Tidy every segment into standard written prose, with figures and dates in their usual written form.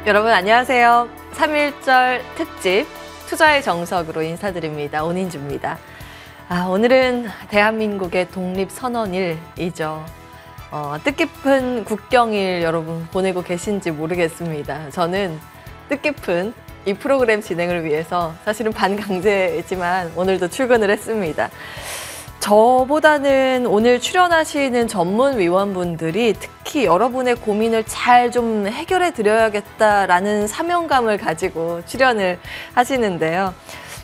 여러분 안녕하세요. 3.1절 특집 투자의 정석으로 인사드립니다. 온인주입니다. 오늘은 대한민국의 독립선언일이죠. 뜻깊은 국경일 여러분 보내고 계신지 모르겠습니다. 저는 뜻깊은 이 프로그램 진행을 위해서 사실은 반강제지만 오늘도 출근을 했습니다. 저보다는 오늘 출연하시는 전문위원분들이 특히 여러분의 고민을 잘 좀 해결해 드려야겠다라는 사명감을 가지고 출연을 하시는데요.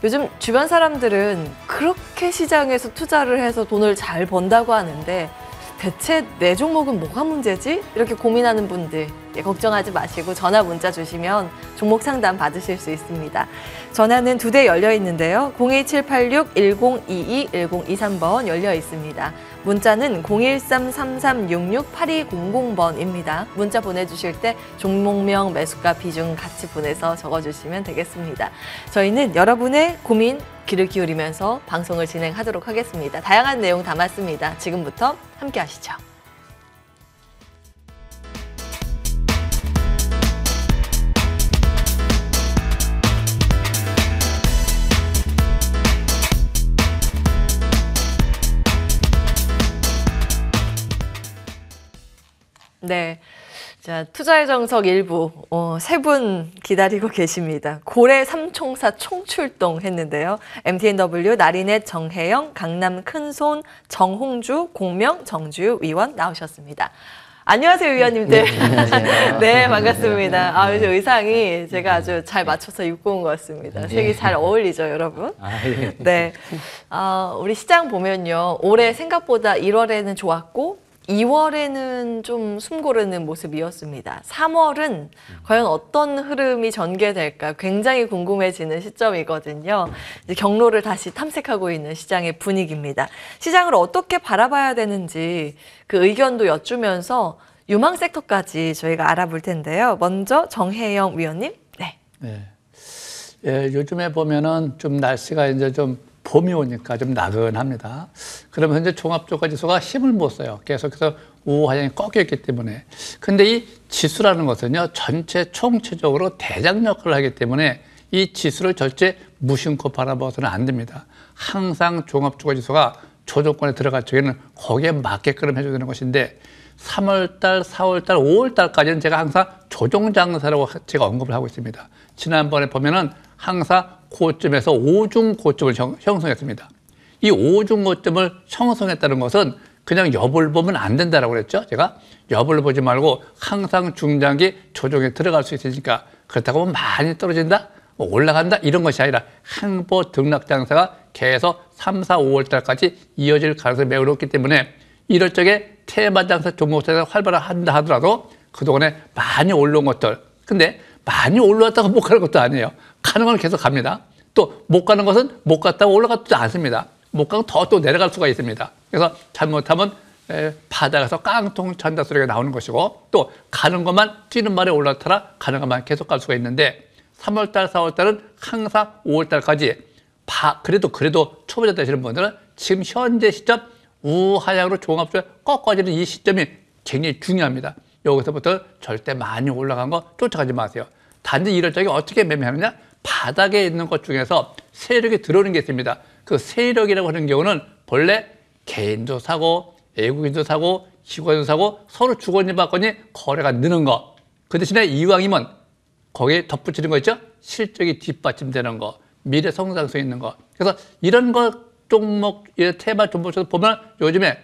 요즘 주변 사람들은 그렇게 시장에서 투자를 해서 돈을 잘 번다고 하는데 대체 내 종목은 뭐가 문제지? 이렇게 고민하는 분들 걱정하지 마시고 전화 문자 주시면 종목 상담 받으실 수 있습니다. 전화는 2대 열려 있는데요. 02786-1022, 1023번 열려 있습니다. 문자는 013-3366-8200번입니다. 문자 보내주실 때 종목명, 매수가, 비중 같이 보내서 적어주시면 되겠습니다. 저희는 여러분의 고민 귀를 기울이면서 방송을 진행하도록 하겠습니다. 다양한 내용 담았습니다. 지금부터 함께 하시죠. 네. 자, 투자의 정석 일부, 3분 기다리고 계십니다. 고래 삼총사 총출동 했는데요. MTNW, 나리넷 정혜영, 강남 큰손, 정홍주, 공명, 정주유 위원 나오셨습니다. 안녕하세요, 위원님들. 네, 안녕하세요. 네, 반갑습니다. 의상이 제가 아주 잘 맞춰서 입고 온 것 같습니다. 네. 색이 잘 어울리죠, 여러분? 예. 네. 우리 시장 보면요. 올해 생각보다 1월에는 좋았고, 2월에는 좀 숨고르는 모습이었습니다. 3월은 과연 어떤 흐름이 전개될까 굉장히 궁금해지는 시점이거든요. 이제 경로를 다시 탐색하고 있는 시장의 분위기입니다. 시장을 어떻게 바라봐야 되는지 그 의견도 여쭈면서 유망 섹터까지 저희가 알아볼 텐데요. 먼저 정혜영 위원님. 네. 네. 예, 요즘에 보면은 좀 날씨가 이제 좀 봄이 오니까 좀 나른합니다. 그러면 현재 종합주가지수가 힘을 못 써요. 계속해서 우하향이 꺾여 있기 때문에. 근데 이 지수라는 것은요, 전체 총체적으로 대장 역할을 하기 때문에 이 지수를 절대 무심코 바라봐서는 안 됩니다. 항상 종합주가지수가 조정권에 들어갈 적에는 거기에 맞게끔 해줘야 되는 것인데 3월달, 4월달, 5월달까지는 제가 항상 조정장사라고 제가 언급을 하고 있습니다. 지난번에 보면은 항상 고점에서 오중 고점을 형성했습니다. 이 오중 고점을 형성했다는 것은 그냥 여부를 보면 안 된다라고 그랬죠. 제가 여부를 보지 말고 항상 중장기 조정에 들어갈 수 있으니까 그렇다고 많이 떨어진다, 올라간다 이런 것이 아니라 항보 등락 장사가 계속 3, 4, 5월 달까지 이어질 가능성이 매우 높기 때문에 이럴 적에 테마 장사 종목자가 활발한다 하더라도 그동안에 많이 올라온 것들, 근데 많이 올라왔다고 못 가는 것도 아니에요. 가는 건 계속 갑니다. 또 못 가는 것은 못 갔다고 올라가지도 않습니다. 못 가고 더 또 내려갈 수가 있습니다. 그래서 잘못하면 바닥에서 깡통 찬다 소리가 나오는 것이고 또 가는 것만 뛰는 말에 올라타라 가는 것만 계속 갈 수가 있는데 3월달, 4월달은 항상 5월달까지 그래도 초보자 되시는 분들은 지금 현재 시점 우하향으로 종합주가 꺾어지는 이 시점이 굉장히 중요합니다. 여기서부터 절대 많이 올라간 거 쫓아가지 마세요. 단지 이럴 적에 어떻게 매매하느냐? 바닥에 있는 것 중에서 세력이 들어오는 게 있습니다. 그 세력이라고 하는 경우는 본래 개인도 사고, 외국인도 사고, 기관도 사고 서로 주거니 받거니 거래가 느는 거. 그 대신에 이왕이면 거기에 덧붙이는 거 있죠? 실적이 뒷받침되는 거, 미래 성장성 있는 거. 그래서 이런 거 종목, 테마 종목에서 보면 요즘에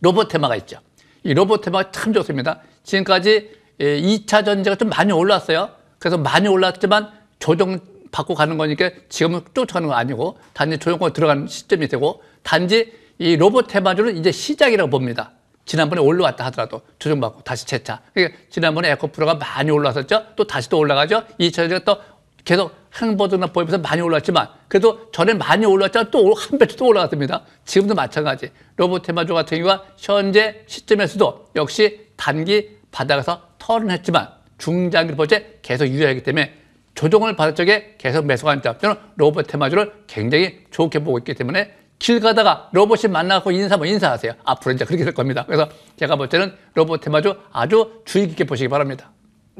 로봇 테마가 있죠. 이 로봇 테마가 참 좋습니다. 지금까지 2차 전지가 좀 많이 올랐어요. 그래서 많이 올랐지만 조정 받고 가는 거니까 지금은 쫓아가는 건 아니고 단지 조정권 들어가는 시점이 되고 단지 이 로봇 테마주는 이제 시작이라고 봅니다. 지난번에 올라왔다 하더라도 조정받고 다시 재차. 그러니까 지난번에 에코프로가 많이 올라왔었죠. 또 다시 또 올라가죠. 2차 전지가 또 계속 항보드나 보입에서 많이 올랐지만 그래도 전에 많이 올랐지만 또 한 배치 또 올라갔습니다. 지금도 마찬가지. 로봇 테마주 같은 경우가 현재 시점에서도 역시 단기 바닥에서 턴은 했지만 중장기를 볼 때 계속 유효하기 때문에 조정을 받을 적에 계속 매수가 한다. 저는 로봇 테마주를 굉장히 좋게 보고 있기 때문에 길 가다가 로봇이 만나고 인사하면 인사하세요. 앞으로 이제 그렇게 될 겁니다. 그래서 제가 볼 때는 로봇 테마주 아주 주의 깊게 보시기 바랍니다.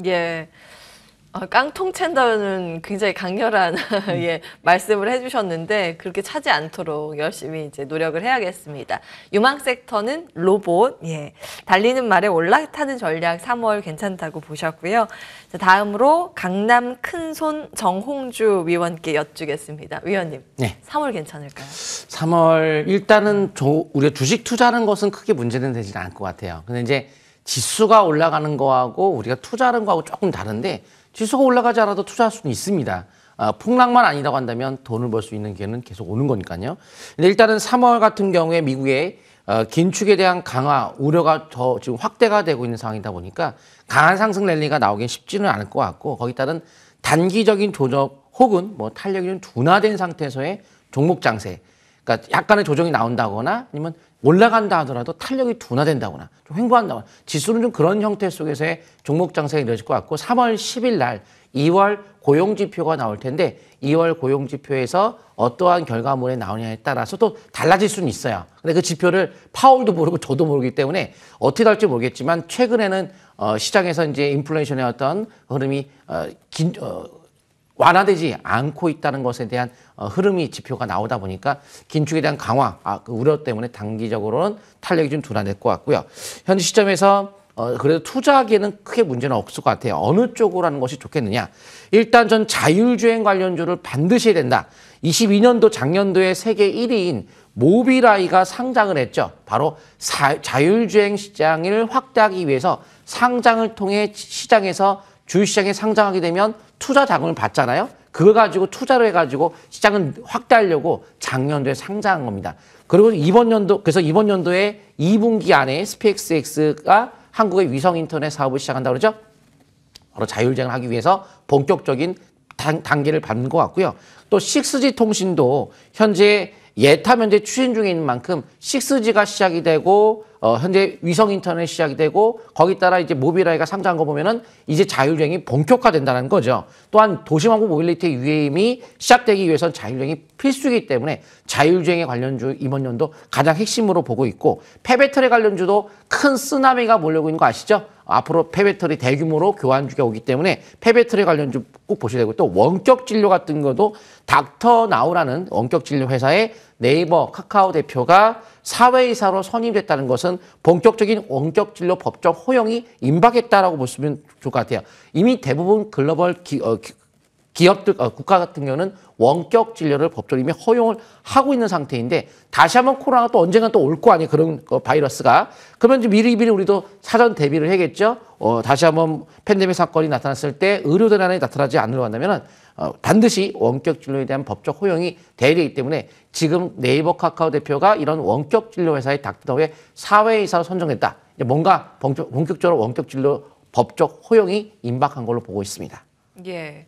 예. 깡통챈다는 굉장히 강렬한 예, 말씀을 해주셨는데 그렇게 차지 않도록 열심히 이제 노력을 해야겠습니다. 유망 섹터는 로봇, 예, 달리는 말에 올라타는 전략 3월 괜찮다고 보셨고요. 자, 다음으로 강남 큰손 정홍주 위원께 여쭈겠습니다. 위원님, 네. 3월 괜찮을까요? 3월 일단은 우리가 주식 투자하는 것은 크게 문제는 되지는 않을 것 같아요. 근데 이제 지수가 올라가는 거하고 우리가 투자하는 거하고 조금 다른데 지수가 올라가지 않아도 투자할 수는 있습니다. 폭락만 아니라고 한다면 돈을 벌 수 있는 기회는 계속 오는 거니까요. 근데 일단은 3월 같은 경우에 미국의 긴축에 대한 강화 우려가 더 지금 확대가 되고 있는 상황이다 보니까 강한 상승 랠리가 나오긴 쉽지는 않을 것 같고 거기에 따른 단기적인 조정 혹은 뭐 탄력이 좀 둔화된 상태에서의 종목 장세, 그러니까 약간의 조정이 나온다거나 아니면 올라간다 하더라도 탄력이 둔화된다거나 좀 횡보한다거나 지수는 좀 그런 형태 속에서의 종목 장세가 이루어질 것 같고 3월 10일 날 2월 고용지표가 나올 텐데 2월 고용지표에서 어떠한 결과물이 나오냐에 따라서 또 달라질 수는 있어요. 근데 그 지표를 파월도 모르고 저도 모르기 때문에 어떻게 될지 모르겠지만 최근에는 시장에서 이제 인플레이션의 어떤 흐름이 완화되지 않고 있다는 것에 대한 흐름이 지표가 나오다 보니까 긴축에 대한 강화, 그 우려 때문에 단기적으로는 탄력이 좀 둔화될 것 같고요. 현재 시점에서 그래도 투자하기에는 크게 문제는 없을 것 같아요. 어느 쪽으로 하는 것이 좋겠느냐. 일단 전 자율주행 관련주를 반드시 해야 된다. 22년도 작년도에 세계 1위인 모빌아이가 상장을 했죠. 바로 자율주행 시장을 확대하기 위해서 상장을 통해 시장에서 주식시장에 상장하게 되면 투자 자금을 받잖아요. 그거 가지고 투자를 해가지고 시장을 확대하려고 작년도에 상장한 겁니다. 그리고 이번 연도에 2분기 안에 스페이스X가 한국의 위성 인터넷 사업을 시작한다고 그러죠. 바로 자율주행을 하기 위해서 본격적인 단계를 밟는 것 같고요. 또 6G 통신도 현재 예타 현재 추진 중에 있는 만큼 6G가 시작이 되고 현재 위성 인터넷 시작이 되고 거기 따라 이제 모빌아이가 상장한 거 보면은 이제 자율주행이 본격화된다는 거죠. 또한 도시왕국 모빌리티 UAM이 시작되기 위해서는 자율주행이 필수이기 때문에 자율주행에 관련주 이번 연도 가장 핵심으로 보고 있고 폐배터리 관련주도 큰 쓰나미가 몰려오고 있는 거 아시죠? 앞으로 폐배터리 대규모로 교환주가 오기 때문에 폐배터리 관련주 꼭 보셔야 되고 또 원격진료 같은 것도 닥터나우라는 원격진료 회사의 네이버 카카오 대표가 사회이사로 선임됐다는 것은 본격적인 원격진료 법적 허용이 임박했다라고 보시면 좋을 것 같아요. 이미 대부분 글로벌 기업들, 국가 같은 경우는 원격 진료를 법적으로 이미 허용을 하고 있는 상태인데 다시 한번 코로나가 또 언젠가 또 올 거 아니에요. 그런 바이러스가. 그러면 이제 미리 우리도 사전 대비를 해야겠죠. 다시 한번 팬데믹 사건이 나타났을 때 의료대란이 나타나지 않으려 한다면은 반드시 원격 진료에 대한 법적 허용이 돼야 되기 때문에 지금 네이버 카카오 대표가 이런 원격 진료 회사의 닥터나우의 사회이사로 선정됐다. 뭔가 본격적으로 원격 진료 법적 허용이 임박한 걸로 보고 있습니다. 예.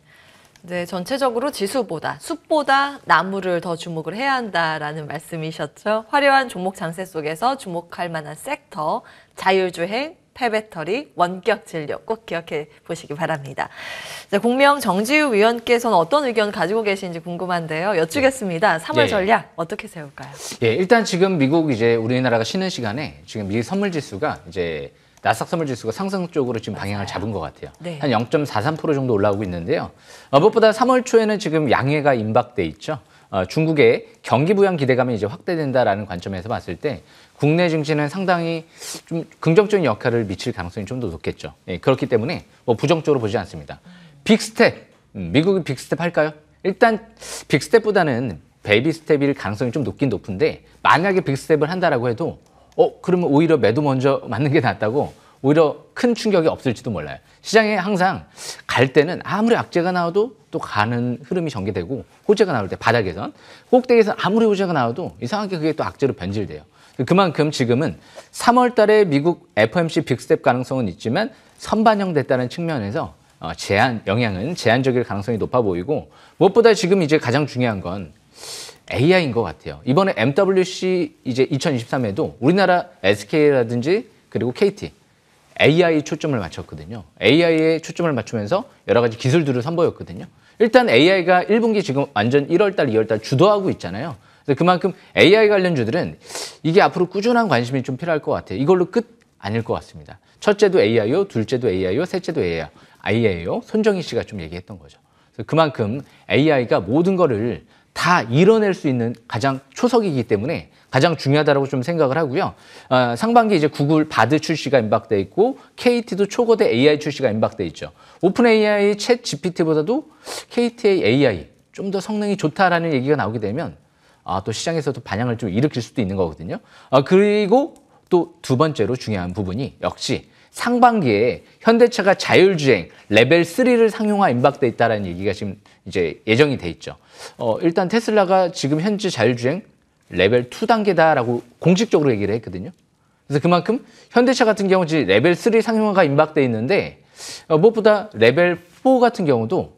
네, 전체적으로 지수보다 숲보다 나무를 더 주목을 해야 한다라는 말씀이셨죠. 화려한 종목 장세 속에서 주목할 만한 섹터, 자율주행, 폐배터리, 원격 진료 꼭 기억해 보시기 바랍니다. 자, 공명 정지우 위원께서는 어떤 의견 가지고 계신지 궁금한데요. 여쭈겠습니다. 3월 전략 어떻게 세울까요? 예, 일단 지금 미국 이제 우리나라가 쉬는 시간에 지금 미국 선물 지수가 이제 나스닥 선물 지수가 상승 쪽으로 지금 방향을 잡은 것 같아요. 네. 한 0.43% 정도 올라오고 있는데요. 무엇보다 3월 초에는 지금 양해가 임박돼 있죠. 중국의 경기 부양 기대감이 이제 확대된다라는 관점에서 봤을 때 국내 증시는 상당히 좀 긍정적인 역할을 미칠 가능성이 좀 더 높겠죠. 예, 그렇기 때문에 뭐 부정적으로 보지 않습니다. 빅스텝, 미국이 빅스텝 할까요? 일단 빅스텝보다는 베이비 스텝일 가능성이 좀 높긴 높은데 만약에 빅스텝을 한다라고 해도 그러면 오히려 매도 먼저 맞는 게 낫다고 오히려 큰 충격이 없을지도 몰라요. 시장에 항상 갈 때는 아무리 악재가 나와도 또 가는 흐름이 전개되고 호재가 나올 때 바닥에선 꼭대기에서 아무리 호재가 나와도 이상하게 그게 또 악재로 변질돼요. 그만큼 지금은 3월 달에 미국 FOMC 빅스텝 가능성은 있지만 선반영됐다는 측면에서 영향은 제한적일 가능성이 높아 보이고 무엇보다 지금 이제 가장 중요한 건 AI인 것 같아요. 이번에 MWC 이제 2023에도 우리나라 SK라든지 그리고 KT AI 초점을 맞췄거든요. AI에 초점을 맞추면서 여러 가지 기술들을 선보였거든요. 일단 AI가 1분기 지금 완전 1월달, 2월달 주도하고 있잖아요. 그래서 그만큼 AI 관련주들은 이게 앞으로 꾸준한 관심이 좀 필요할 것 같아요. 이걸로 아닐 것 같습니다. 첫째도 AI요, 둘째도 AI요, 셋째도 AI요. 손정희 씨가 좀 얘기했던 거죠. 그래서 그만큼 AI가 모든 거를 다 이뤄낼 수 있는 가장 초석이기 때문에 가장 중요하다고 좀 생각을 하고요. 상반기 이제 구글 바드 출시가 임박돼 있고 KT도 초거대 AI 출시가 임박돼 있죠. 오픈 AI 챗 GPT보다도 KT의 AI 좀 더 성능이 좋다라는 얘기가 나오게 되면 또 시장에서도 반향을 좀 일으킬 수도 있는 거거든요. 그리고 또 두 번째로 중요한 부분이 역시 상반기에 현대차가 자율주행 레벨 3를 상용화 임박돼 있다라는 얘기가 지금 이제 예정이 돼 있죠. 일단 테슬라가 지금 현재 자율주행 레벨 2 단계다라고 공식적으로 얘기를 했거든요. 그래서 그만큼 현대차 같은 경우 지금 레벨 3 상용화가 임박돼 있는데 무엇보다 레벨 4 같은 경우도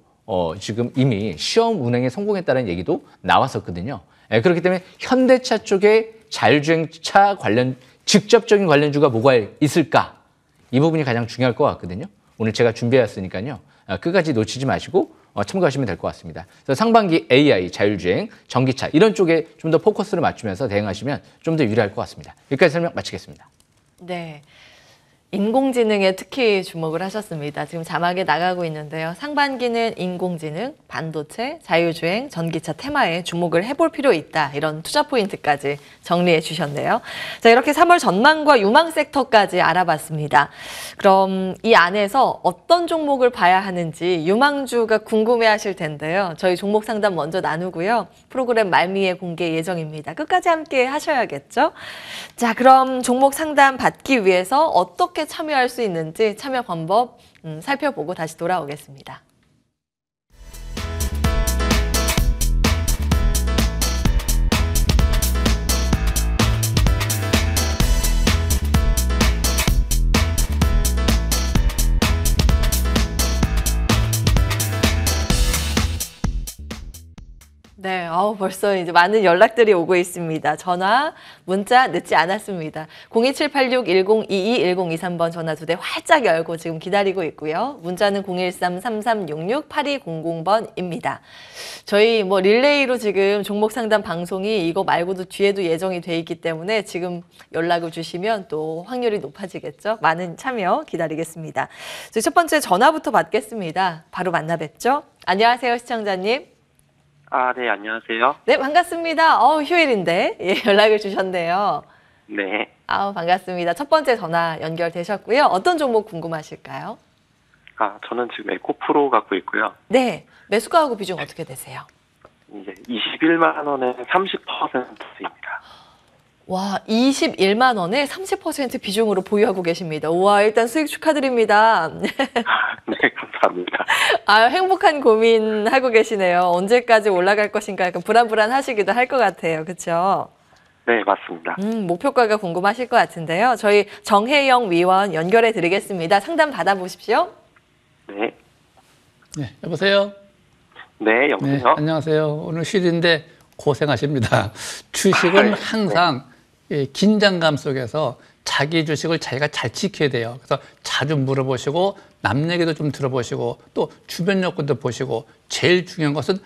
지금 이미 시험 운행에 성공했다는 얘기도 나왔었거든요. 그렇기 때문에 현대차 쪽에 자율주행차 관련 직접적인 관련주가 뭐가 있을까? 이 부분이 가장 중요할 것 같거든요. 오늘 제가 준비해왔으니까요. 끝까지 놓치지 마시고 참고하시면 될 것 같습니다. 그래서 상반기 AI, 자율주행, 전기차 이런 쪽에 좀 더 포커스를 맞추면서 대응하시면 좀 더 유리할 것 같습니다. 여기까지 설명 마치겠습니다. 네. 인공지능에 특히 주목을 하셨습니다. 지금 자막에 나가고 있는데요. 상반기는 인공지능, 반도체, 자율주행, 전기차 테마에 주목을 해볼 필요 있다. 이런 투자 포인트까지 정리해 주셨네요. 자, 이렇게 3월 전망과 유망 섹터까지 알아봤습니다. 그럼 이 안에서 어떤 종목을 봐야 하는지 유망주가 궁금해하실 텐데요. 저희 종목 상담 먼저 나누고요. 프로그램 말미에 공개 예정입니다. 끝까지 함께 하셔야겠죠? 자, 그럼 종목 상담 받기 위해서 어떻게 참여할 수 있는지 참여 방법 살펴보고 다시 돌아오겠습니다. 네, 벌써 이제 많은 연락들이 오고 있습니다. 전화, 문자 늦지 않았습니다. 02786-1022-1023번 전화 2대 활짝 열고 지금 기다리고 있고요. 문자는 013-3366-8200번입니다. 저희 릴레이로 지금 종목 상담 방송이 이거 말고도 뒤에도 예정이 돼 있기 때문에 지금 연락을 주시면 또 확률이 높아지겠죠. 많은 참여 기다리겠습니다. 저희 첫 번째 전화부터 받겠습니다. 바로 만나 뵙죠. 안녕하세요, 시청자님. 네, 안녕하세요. 네, 반갑습니다. 휴일인데 연락을 주셨네요. 네. 반갑습니다. 첫 번째 전화 연결되셨고요. 어떤 종목 궁금하실까요? 저는 지금 에코프로 갖고 있고요. 네, 매수가하고 비중 어떻게 되세요? 이제 21만 원에 30%입니다. 와, 21만 원에 30% 비중으로 보유하고 계십니다. 우와, 일단 수익 축하드립니다. 네, 감사합니다. 행복한 고민하고 계시네요. 언제까지 올라갈 것인가 약간 불안불안하시기도 할 것 같아요. 그렇죠? 네, 맞습니다. 목표가가 궁금하실 것 같은데요. 저희 정혜영 위원 연결해 드리겠습니다. 상담 받아보십시오. 네. 네, 여보세요? 네, 여보세요? 네, 안녕하세요. 오늘 휴일인데 고생하십니다. 주식은 항상 긴장감 속에서 자기 주식을 자기가 잘 지켜야 돼요. 그래서 자주 물어보시고 남 얘기도 좀 들어보시고 또 주변 여건도 보시고 제일 중요한 것은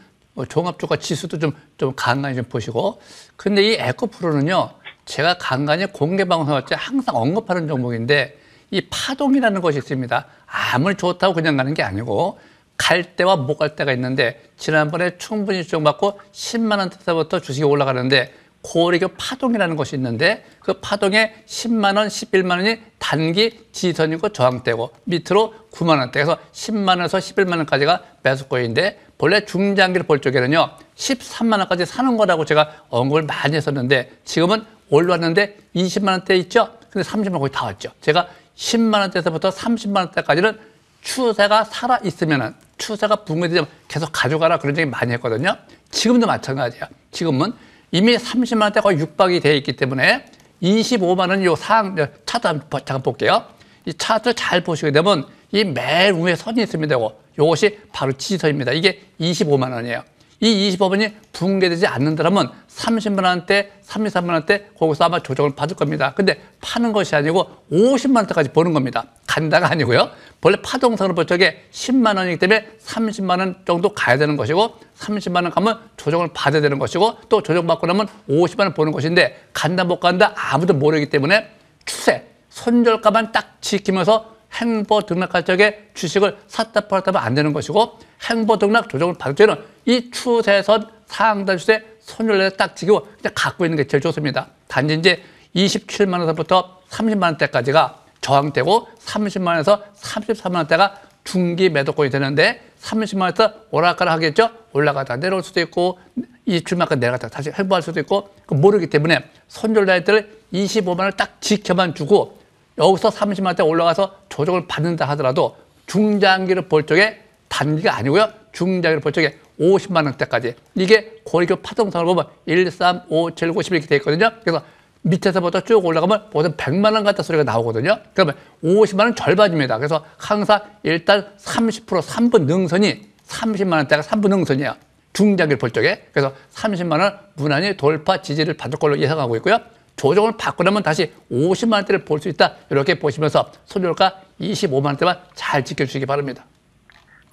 종합주가 지수도 좀 간간히 좀 보시고. 근데 이 에코프로는요, 제가 간간히 공개 방송할 때 항상 언급하는 종목인데 이 파동이라는 것이 있습니다. 아무리 좋다고 그냥 가는 게 아니고 갈 때와 못 갈 때가 있는데 지난번에 충분히 주정받고 10만 원대부터 주식이 올라가는데 고리교 파동이라는 것이 있는데 그 파동에 10만 원, 11만 원이 단기 지선이고 저항대고 밑으로 9만 원대. 그래서 10만 원에서 11만 원까지가 매수거리인데 본래 중장기를 볼 적에는요 13만 원까지 사는 거라고 제가 언급을 많이 했었는데 지금은 올랐는데 20만 원대 있죠? 근데 30만 원 거의 다 왔죠. 제가 10만 원대에서부터 30만 원대까지는 추세가 살아 있으면은 추세가 붕괴되면 계속 가져가라 그런 얘기 많이 했거든요. 지금도 마찬가지야. 지금은 이미 30만 원대 거의 육박이 되어 있기 때문에 25만 원 요 차트 잠깐 볼게요. 이 차트 잘 보시게 되면 이 맨 위에 선이 있으면 되고 이것이 바로 지지선입니다. 이게 25만 원이에요. 이 25만원이 붕괴되지 않는다면 30만 원대, 33만 원대 거기서 아마 조정을 받을 겁니다. 근데 파는 것이 아니고 50만 원대까지 보는 겁니다. 간다가 아니고요. 원래 파동선으로 볼 적에 10만 원이기 때문에 30만 원 정도 가야 되는 것이고 30만 원 가면 조정을 받아야 되는 것이고 또 조정받고 나면 50만 원 보는 것인데 간다 못 간다 아무도 모르기 때문에 추세 손절가만 딱 지키면서 행보 등락할 적에 주식을 샀다 팔았다 하면 안 되는 것이고, 행보 등락 조정을 받을 때는 이 추세선 상단 추세 손절에 딱 지키고 그냥 갖고 있는 게 제일 좋습니다. 단지 이제 27만 원서부터 30만 원대까지가 저항되고 30만 원에서 33만 원대가 중기 매도권이 되는데, 30만 원에서 오락가락 하겠죠. 올라가다 내려올 수도 있고 27만원 내려갔다 다시 회복할 수도 있고 모르기 때문에 손절 날 때를 25만 원을 딱 지켜만 주고, 여기서 30만 원대 올라가서 조정을 받는다 하더라도 중장기를 볼 적에, 단기가 아니고요, 중장기를 볼 적에 50만 원대까지, 이게 고리교 파동상을 보면 1, 3, 5, 7, 9, 10 이렇게 돼 있거든요. 그래서 밑에서부터 쭉 올라가면 보통 100만 원 같다 소리가 나오거든요. 그러면 50만 원 절반입니다. 그래서 항상 일단 30% 3분 능선이 30만 원대가 3분 능선이야. 중장기를 볼 적에. 그래서 30만 원 무난히 돌파 지지를 받을 걸로 예상하고 있고요. 조정을 받고 나면 다시 50만 원대를 볼 수 있다. 이렇게 보시면서 손절가 25만 원대만 잘 지켜주시기 바랍니다.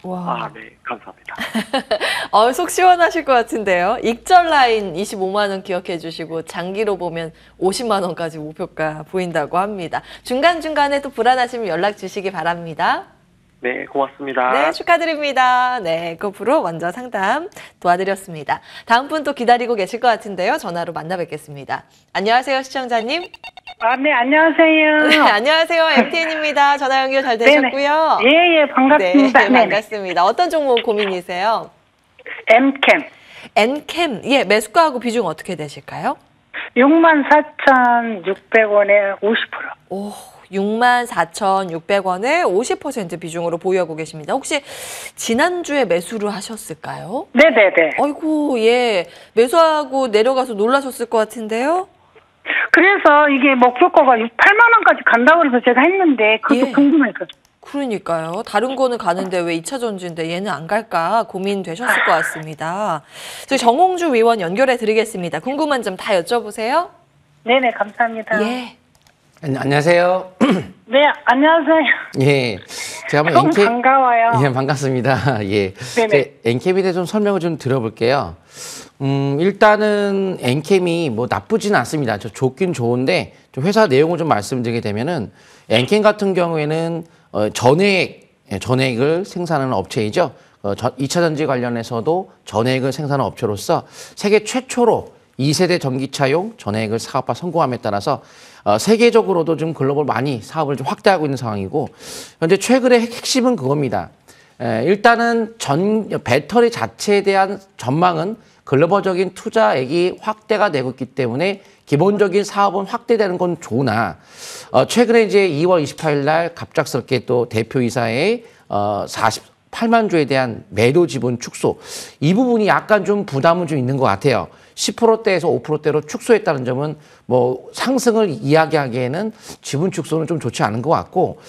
와. 네, 감사합니다. 속 시원하실 것 같은데요. 익절 라인 25만 원 기억해 주시고, 장기로 보면 50만 원까지 목표가 보인다고 합니다. 중간중간에 또 불안하시면 연락 주시기 바랍니다. 네, 고맙습니다. 네, 축하드립니다. 네, 에코프로 먼저 상담 도와드렸습니다. 다음 분 또 기다리고 계실 것 같은데요. 전화로 만나 뵙겠습니다. 안녕하세요, 시청자님. 네, 안녕하세요. 네, 안녕하세요. MTN입니다. 전화 연결 잘 되셨고요. 예, 반갑습니다. 네, 반갑습니다. 어떤 종목 고민이세요? M캠. N캠, 예, 매수가하고 비중 어떻게 되실까요? 64,600원에 50%. 오, 64,600원에 50% 비중으로 보유하고 계십니다. 혹시 지난주에 매수를 하셨을까요? 네네네. 아이고, 예. 매수하고 내려가서 놀라셨을 것 같은데요? 그래서 이게 목표가가 8만 원까지 간다고 해서 제가 했는데 그것도 예. 궁금해서. 그러니까요. 다른 거는 가는데 왜 2차 전지인데 얘는 안 갈까 고민되셨을 것 같습니다. 저희 정홍주 위원 연결해 드리겠습니다. 궁금한 점 다 여쭤보세요. 네네, 감사합니다. 예. 안녕하세요. 네, 안녕하세요. 예. 제가 한번 너무 반가워요. 예, 반갑습니다. 예. 네네. 엔캠에 대해 좀 설명을 좀 드려볼게요. 일단은 엔캠이 뭐 나쁘지는 않습니다. 좋긴 좋은데, 좀 회사 내용을 좀 말씀드리게 되면은, 엔캠 같은 경우에는 전해액을 생산하는 업체이죠. 2차 전지 관련해서도 전해액을 생산하는 업체로서 세계 최초로 2세대 전기차용 전해액을 사업화 성공함에 따라서 세계적으로도 좀 글로벌 많이 사업을 좀 확대하고 있는 상황이고, 현재 최근의 핵심은 그겁니다. 일단은 배터리 자체에 대한 전망은 글로벌적인 투자액이 확대가 되고 있기 때문에 기본적인 사업은 확대되는 건 좋으나, 최근에 이제 2월 28일 날 갑작스럽게 또 대표이사의 48만 주에 대한 매도 지분 축소, 이 부분이 약간 좀 부담은 좀 있는 것 같아요. 10%대에서 5%대로 축소했다는 점은 뭐 상승을 이야기하기에는 지분 축소는 좀 좋지 않은 것 같고,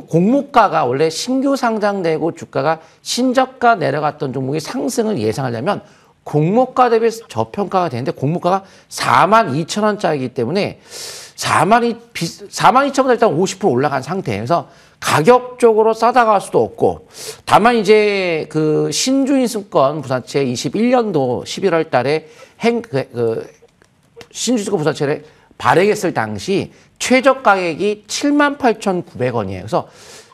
공모가가 원래 신규 상장되고 주가가 신저가 내려갔던 종목이 상승을 예상하려면 공모가 대비 저평가가 되는데, 공모가가 42,000원짜리이기 때문에 42,000원에 일단 50% 올라간 상태에서 가격적으로 싸다 갈 수도 없고, 다만 이제 그 신주인수권 부사채 21년도 11월 달에 신주인수권 부사채를 발행했을 당시 최저 가격이 78,900원이에요. 그래서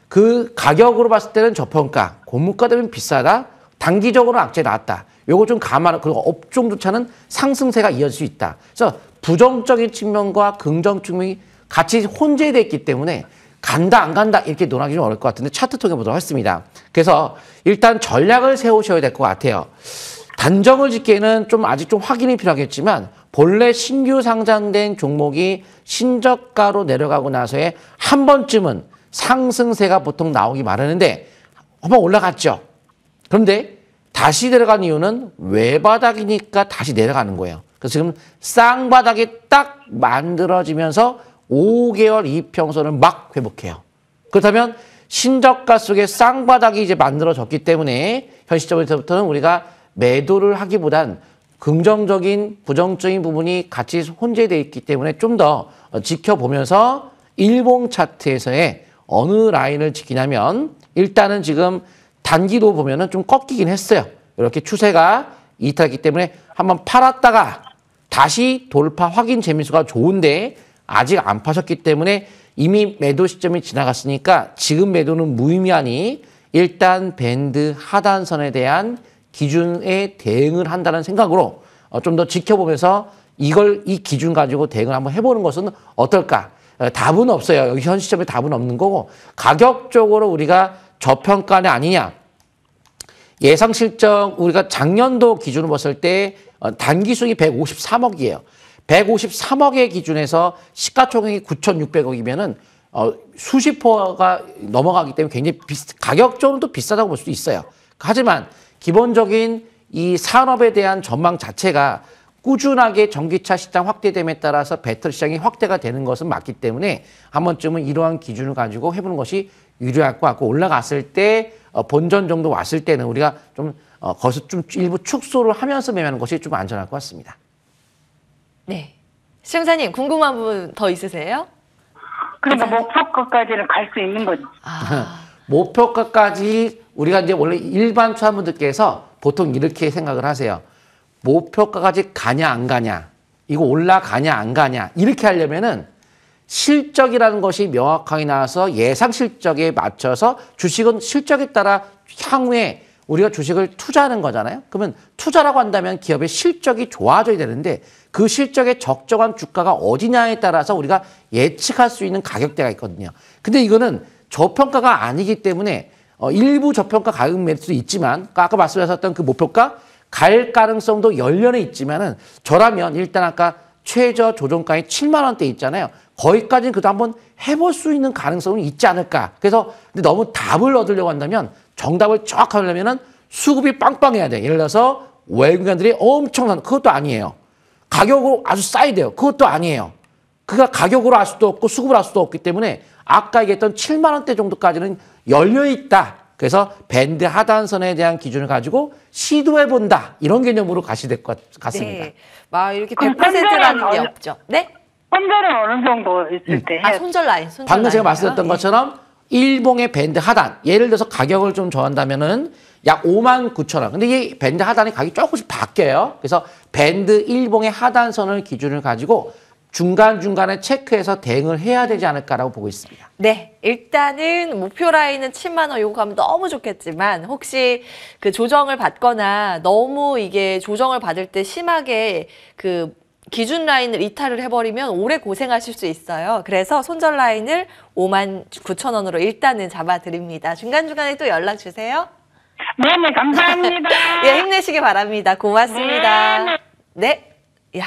그 가격으로 봤을 때는 저평가, 공모가 되면 비싸다, 단기적으로 악재 나왔다. 요거 좀 감안하고, 그리고 업종조차는 상승세가 이어질 수 있다. 그래서 부정적인 측면과 긍정 측면이 같이 혼재되어 있기 때문에 간다 안 간다 이렇게 논하기 좀 어려울 것 같은데, 차트 통해 보도록 하겠습니다. 그래서 일단 전략을 세우셔야 될 것 같아요. 단정을 짓기에는 좀 아직 좀 확인이 필요하겠지만, 본래 신규 상장된 종목이 신저가로 내려가고 나서의 한 번쯤은 상승세가 보통 나오기 마련인데 한번 올라갔죠. 그런데 다시 내려간 이유는 외바닥이니까 다시 내려가는 거예요. 그래서 지금 쌍바닥이 딱 만들어지면서 5개월 이평선을 막 회복해요. 그렇다면 신저가 속에 쌍바닥이 이제 만들어졌기 때문에 현 시점에서부터는 우리가 매도를 하기보단 긍정적인, 부정적인 부분이 같이 혼재되어 있기 때문에 좀 더 지켜보면서 일봉 차트에서의 어느 라인을 지키냐면, 일단은 지금 단기도 보면은 좀 꺾이긴 했어요. 이렇게 추세가 이탈했기 때문에 한번 팔았다가 다시 돌파 확인 재미수가 좋은데 아직 안 파셨기 때문에 이미 매도 시점이 지나갔으니까 지금 매도는 무의미하니 일단 밴드 하단선에 대한 기준에 대응을 한다는 생각으로 좀 더 지켜보면서 이 기준 가지고 대응을 한번 해보는 것은 어떨까? 답은 없어요. 여기 현 시점에 답은 없는 거고 가격적으로 우리가 저평가는 아니냐? 예상 실적 우리가 작년도 기준으로 봤을 때 단기 수익이 153억이에요. 153억의 기준에서 시가총액이 9,600억이면은 수십 호가 넘어가기 때문에 굉장히 가격적으로도 비싸다고 볼 수도 있어요. 하지만 기본적인 이 산업에 대한 전망 자체가 꾸준하게 전기차 시장 확대됨에 따라서 배터리 시장이 확대가 되는 것은 맞기 때문에 한 번쯤은 이러한 기준을 가지고 해보는 것이 유리할 것 같고 올라갔을 때 본전 정도 왔을 때는 우리가 좀 거기서 좀 일부 축소를 하면서 매매하는 것이 좀 안전할 것 같습니다. 네. 시청자님 궁금한 부분 더 있으세요? 그러니까 목표가까지는 갈 수 있는 거죠. 목표가까지 우리가 이제 원래 일반 투자분들께서 보통 이렇게 생각을 하세요. 목표가까지 가냐 안 가냐, 이거 올라가냐 안 가냐 이렇게 하려면은 실적이라는 것이 명확하게 나와서 예상 실적에 맞춰서 주식은 실적에 따라 향후에 우리가 주식을 투자하는 거잖아요. 그러면 투자라고 한다면 기업의 실적이 좋아져야 되는데 그 실적에 적정한 주가가 어디냐에 따라서 우리가 예측할 수 있는 가격대가 있거든요. 근데 이거는 저평가가 아니기 때문에 일부 저평가 가격 매수도 있지만 아까 말씀하셨던 그 목표가 갈 가능성도 열려는 있지만은 저라면 일단 아까 최저 조정가에 7만 원대 있잖아요. 거기까지는 그래도 한번 해볼 수 있는 가능성은 있지 않을까. 그래서 근데 너무 답을 얻으려고 한다면 정답을 정확하게 하려면은 수급이 빵빵해야 돼. 예를 들어서 외국인들이 엄청난 그것도 아니에요. 가격으로 아주 싸야 돼요. 그것도 아니에요. 그가 가격으로 할 수도 없고 수급을 할 수도 없기 때문에 아까 얘기했던 7만 원대 정도까지는 열려 있다. 그래서 밴드 하단선에 대한 기준을 가지고 시도해본다. 이런 개념으로 가시야 될 것 같습니다. 네. 막 이렇게 그럼 100%라는 게 손절은 없죠. 네? 손절은 어느 정도 있을 때 해야 손절 라인, 손절 방금 제가 라인이요? 말씀드렸던 예. 것처럼 일봉의 밴드 하단, 예를 들어서 가격을 좀 정한다면은 약 59,000원. 근데 이 밴드 하단이 가격이 조금씩 바뀌어요. 그래서 밴드 일봉의 하단선을 기준을 가지고 중간중간에 체크해서 대응을 해야 되지 않을까라고 보고 있습니다. 네, 일단은 목표 라인은 7만 원 요거 가면 너무 좋겠지만 혹시 그 조정을 받거나 너무 이게 조정을 받을 때 심하게 그 기준 라인을 이탈을 해버리면 오래 고생하실 수 있어요. 그래서 손절 라인을 59,000원으로 일단은 잡아드립니다. 중간중간에 또 연락 주세요. 네네 감사합니다. 예, 힘내시기 바랍니다. 고맙습니다. 네. 야,